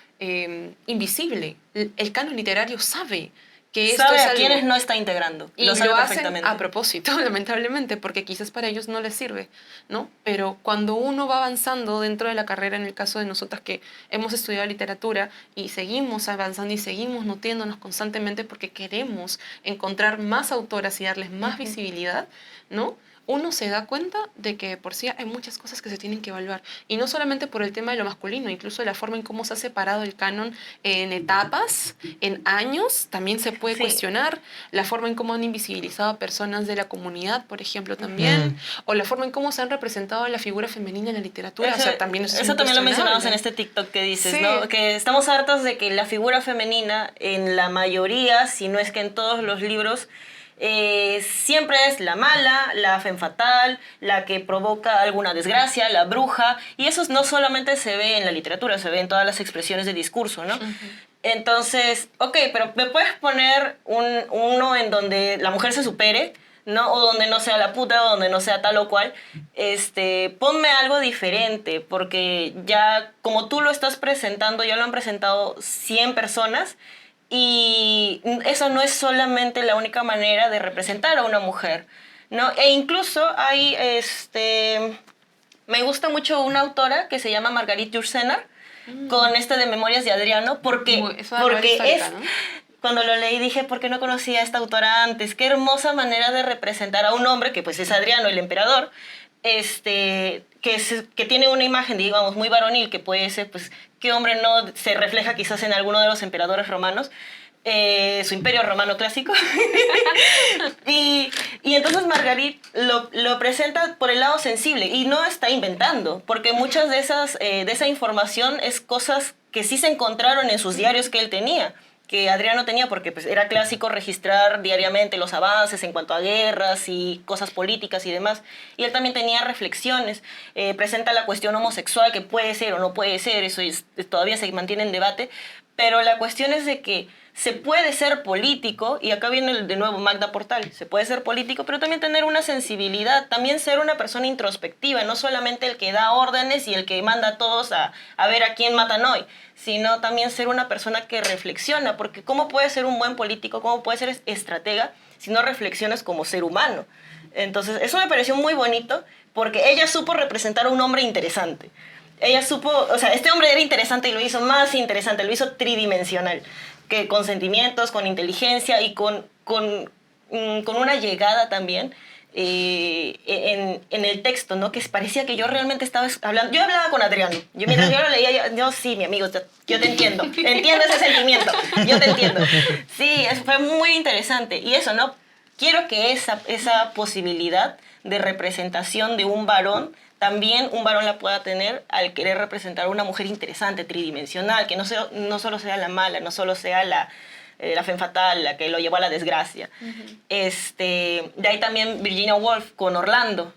invisible. El canon literario sabe que esto Sabe es a algo, quienes no está integrando. y Lo sabe lo hacen perfectamente. a propósito, lamentablemente, porque quizás para ellos no les sirve, ¿no? Pero cuando uno va avanzando dentro de la carrera, en el caso de nosotras que hemos estudiado literatura y seguimos avanzando y seguimos nutriéndonos constantemente porque queremos encontrar más autoras y darles más visibilidad, ¿no? Uno se da cuenta de que por sí hay muchas cosas que se tienen que evaluar. Y no solamente por el tema de lo masculino, incluso de la forma en cómo se ha separado el canon en etapas, en años, también se puede Sí. cuestionar. La forma en cómo han invisibilizado a personas de la comunidad, por ejemplo, también. O la forma en cómo se han representado a la figura femenina en la literatura. Eso, o sea, también eso también lo mencionamos en este TikTok que dices, ¿no? Que estamos hartos de que la figura femenina en la mayoría, si no es que en todos los libros, siempre es la mala, la femme fatal, la que provoca alguna desgracia, la bruja, y eso no solamente se ve en la literatura, se ve en todas las expresiones de discurso, ¿no? Entonces, ok, pero ¿me puedes poner uno en donde la mujer se supere? ¿No? O donde no sea la puta, o donde no sea tal o cual, ponme algo diferente, porque ya como tú lo estás presentando, ya lo han presentado 100 personas, y eso no es solamente la única manera de representar a una mujer, ¿no? E incluso hay, me gusta mucho una autora que se llama Marguerite Yourcenar, con de Memorias de Adriano, porque es... ¿no? Cuando lo leí dije, ¿por qué no conocía a esta autora antes? Qué hermosa manera de representar a un hombre, que pues es Adriano, el emperador, que tiene una imagen, digamos, muy varonil, que puede ser, pues, ¿qué hombre no se refleja quizás en alguno de los emperadores romanos? Su imperio romano clásico. y entonces Marguerite lo presenta por el lado sensible y no está inventando, porque muchas de esa información es cosas que sí se encontraron en sus diarios que él tenía, que Adriano tenía, porque pues, era clásico registrar diariamente los avances en cuanto a guerras y cosas políticas y demás. Y él también tenía reflexiones. Presenta la cuestión homosexual, que puede ser o no puede ser, eso todavía se mantiene en debate. Pero la cuestión es de que se puede ser político, y acá viene de nuevo Magda Portal, se puede ser político, pero también tener una sensibilidad, también ser una persona introspectiva, no solamente el que da órdenes y el que manda a todos a ver a quién matan hoy, sino también ser una persona que reflexiona, porque ¿cómo puedes ser un buen político, cómo puedes ser estratega si no reflexionas como ser humano? Entonces, eso me pareció muy bonito, porque ella supo representar a un hombre interesante. Ella supo, o sea, este hombre era interesante y lo hizo más interesante, lo hizo tridimensional, que con sentimientos, con inteligencia y con una llegada también en el texto, ¿no? Que parecía que yo realmente estaba hablando. Yo hablaba con Adriano. Mientras yo lo leía, yo sí, mi amigo, yo te entiendo. Entiendo ese sentimiento. Yo te entiendo. Sí, fue muy interesante. Y eso, ¿no? Quiero que esa posibilidad de representación de un varón, también un varón la pueda tener al querer representar a una mujer interesante, tridimensional, que no solo sea la mala, no solo sea la femme fatal, la que lo llevó a la desgracia. De ahí también Virginia Woolf con Orlando.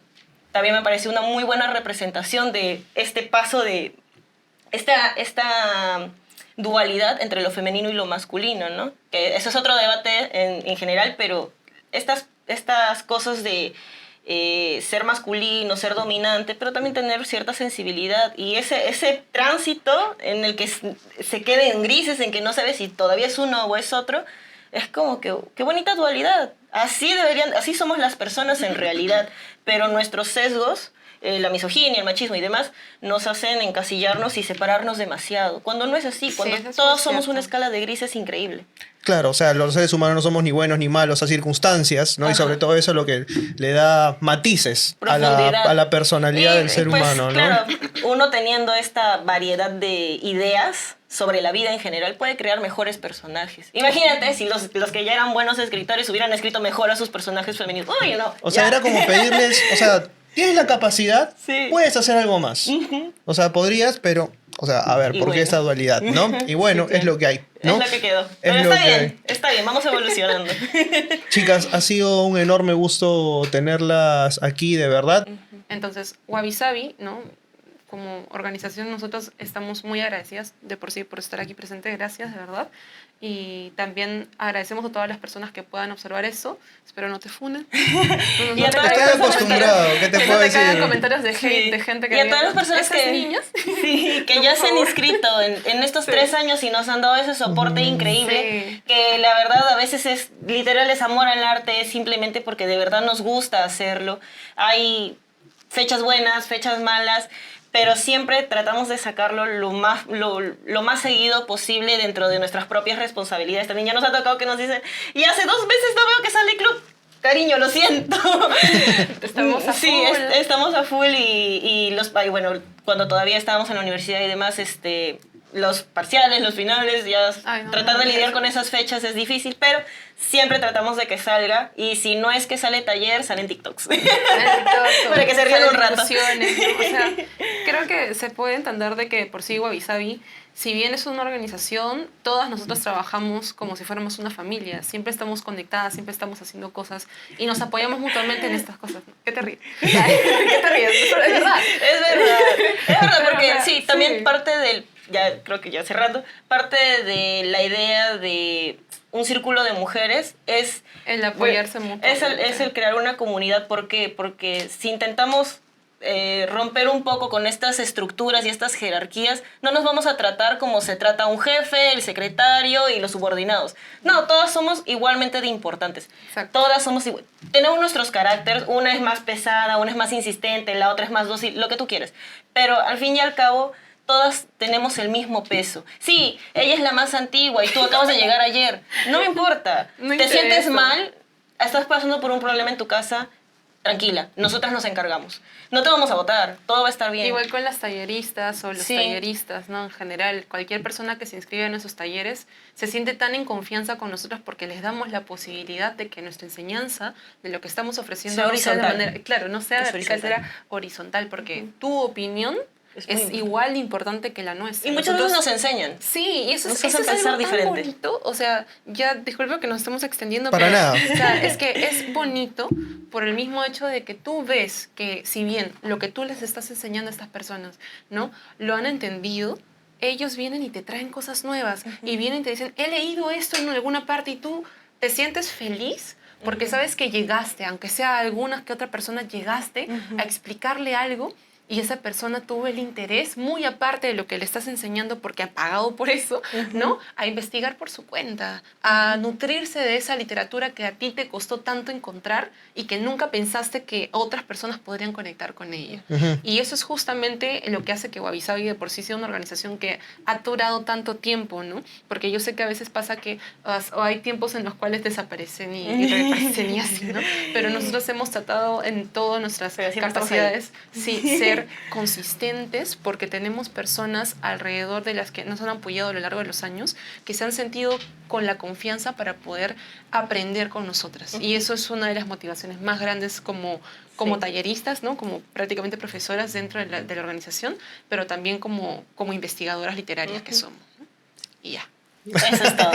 También me pareció una muy buena representación de este paso de esta dualidad entre lo femenino y lo masculino, ¿no? Que eso es otro debate en general, pero estas cosas de ser masculino, ser dominante, pero también tener cierta sensibilidad, y ese tránsito en el que se quede en grises, en que no sabe si todavía es uno o es otro, Es como que, qué bonita dualidad. Así somos las personas en realidad, pero nuestros sesgos, la misoginia, el machismo y demás, nos hacen encasillarnos y separarnos demasiado. Cuando no es así, cuando todos somos una escala de grises increíble. Claro, o sea, los seres humanos no somos ni buenos ni malos a circunstancias, ¿no? Ajá. Y sobre todo eso es lo que le da matices a la personalidad del ser humano, ¿no? Claro, uno teniendo esta variedad de ideas sobre la vida en general puede crear mejores personajes. Imagínate si los que ya eran buenos escritores hubieran escrito mejor a sus personajes femeninos. Uy, no. O sea, era como pedirles, o sea, tienes la capacidad, Sí. puedes hacer algo más. O sea, podrías, pero, o sea, a ver, Y ¿por qué bueno. esa dualidad, no? Y bueno, Sí, es lo que hay, ¿no? Es lo que quedó. Es Pero lo está que bien, está bien, vamos evolucionando. Chicas, ha sido un enorme gusto tenerlas aquí, de verdad. Entonces, Wabi Sabi, ¿no? Como organización nosotros estamos muy agradecidas de por sí por estar aquí presente, gracias de verdad. Y también agradecemos a todas las personas que puedan observar eso. Espero no te funen. Y a todas las Estoy personas acostumbrado, ¿qué te que puedo no te caigan decir? comentarios de, hate, Sí. de gente que Y a diga, todas las personas "Esas que, niñas". sí, que No, ya por se han favor. inscrito en estos 3 años y nos han dado ese soporte increíble, Sí. que la verdad a veces es literal, es amor al arte, es simplemente porque de verdad nos gusta hacerlo. Hay fechas buenas, fechas malas, pero siempre tratamos de sacarlo lo más seguido posible dentro de nuestras propias responsabilidades. También ya nos ha tocado que nos dicen, y hace 2 meses no veo que sale club. Cariño, lo siento. Estamos a Sí, full. estamos a full y bueno, cuando todavía estábamos en la universidad y demás, los parciales, los finales, ya Ay, no, tratar no, de no, lidiar eso. con esas fechas es difícil, pero siempre tratamos de que salga y si no es que sale taller, salen TikToks. Para que se rían un rato. Discusiones, ¿no? O sea, creo que se puede entender de que por sí Wabi Sabi, si bien es una organización, todas nosotros trabajamos como si fuéramos una familia. Siempre estamos conectadas, siempre estamos haciendo cosas y nos apoyamos mutuamente en estas cosas. ¿Qué te ríes? ¿Qué te ríes? Es verdad. Es verdad, Pero, porque o sea, sí, también sí. parte del, ya creo que ya cerrando, parte de la idea de un círculo de mujeres es El apoyarse mutuamente. es el crear una comunidad. ¿Por qué? Porque si intentamos romper un poco con estas estructuras y estas jerarquías, no nos vamos a tratar como se trata un jefe, el secretario y los subordinados. No, todas somos igualmente de importantes. Exacto. Todas somos igual. Tenemos nuestros caracteres, una es más pesada, una es más insistente, la otra es más dócil, lo que tú quieras. Pero al fin y al cabo, todas tenemos el mismo peso. Sí, ella es la más antigua y tú acabas de llegar ayer. No me importa. No Te interesa. sientes mal, estás pasando por un problema en tu casa, tranquila, nosotras nos encargamos. No te vamos a votar, todo va a estar bien. Igual con las talleristas o los Sí. talleristas, ¿no? En general, cualquier persona que se inscribe en esos talleres se siente tan en confianza con nosotros porque les damos la posibilidad de que nuestra enseñanza, de lo que estamos ofreciendo, Sea no sea de horizontal. manera, claro, no sea Es vertical, horizontal. sea horizontal, porque tu opinión Es muy es importante. igual de importante que la nuestra. Y muchas Nosotros- veces nos enseñan. Sí, y eso Nos es, hacen eso es pensar algo tan diferente. bonito. O sea, ya disculpe que nos estamos extendiendo. Para pero, nada. O sea, es que es bonito por el mismo hecho de que tú ves que si bien lo que tú les estás enseñando a estas personas, ¿no? Lo han entendido, ellos vienen y te traen cosas nuevas. Y vienen y te dicen, he leído esto en alguna parte y tú te sientes feliz porque sabes que llegaste, aunque sea alguna que otra persona, llegaste a explicarle algo y esa persona tuvo el interés, muy aparte de lo que le estás enseñando porque ha pagado por eso, ¿no? A investigar por su cuenta, a nutrirse de esa literatura que a ti te costó tanto encontrar y que nunca pensaste que otras personas podrían conectar con ella. Y eso es justamente lo que hace que Wabi Sabi de por sí sea una organización que ha durado tanto tiempo, ¿no? Porque yo sé que a veces pasa que o hay tiempos en los cuales desaparecen y reaparecen y así, ¿no? Pero nosotros hemos tratado en todas nuestras Pero siempre estamos capacidades, sí, ser consistentes porque tenemos personas alrededor de las que nos han apoyado a lo largo de los años que se han sentido con la confianza para poder aprender con nosotras. Y eso es una de las motivaciones más grandes como Sí. talleristas, ¿no? Como prácticamente profesoras dentro de la organización, pero también como investigadoras literarias que somos, ¿no? Y ya. Eso es todo.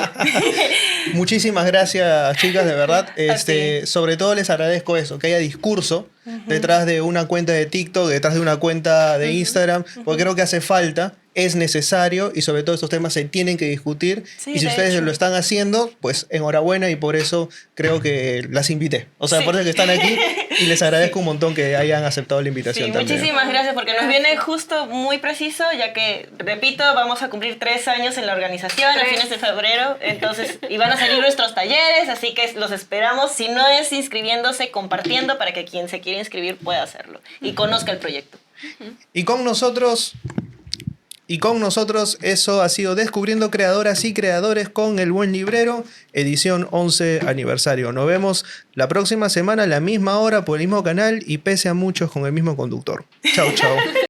Muchísimas gracias, chicas, de verdad. ti. Sobre todo les agradezco eso, que haya discurso detrás de una cuenta de TikTok, detrás de una cuenta de Instagram, porque creo que hace falta es necesario y sobre todo estos temas se tienen que discutir. Sí, y si de ustedes hecho. lo están haciendo, pues enhorabuena y por eso creo que las invité. O sea, Sí. por eso que están aquí y les agradezco un montón que hayan aceptado la invitación Sí, también. muchísimas gracias porque nos viene justo muy preciso, ya que, repito, vamos a cumplir 3 años en la organización a fines de febrero, entonces, y van a salir nuestros talleres, así que los esperamos. Si no es inscribiéndose, compartiendo para que quien se quiera inscribir pueda hacerlo y conozca el proyecto. Y con nosotros eso ha sido Descubriendo Creadoras y Creadores con El Buen Librero, edición 11 aniversario. Nos vemos la próxima semana a la misma hora por el mismo canal y pese a muchos con el mismo conductor. Chau, chau.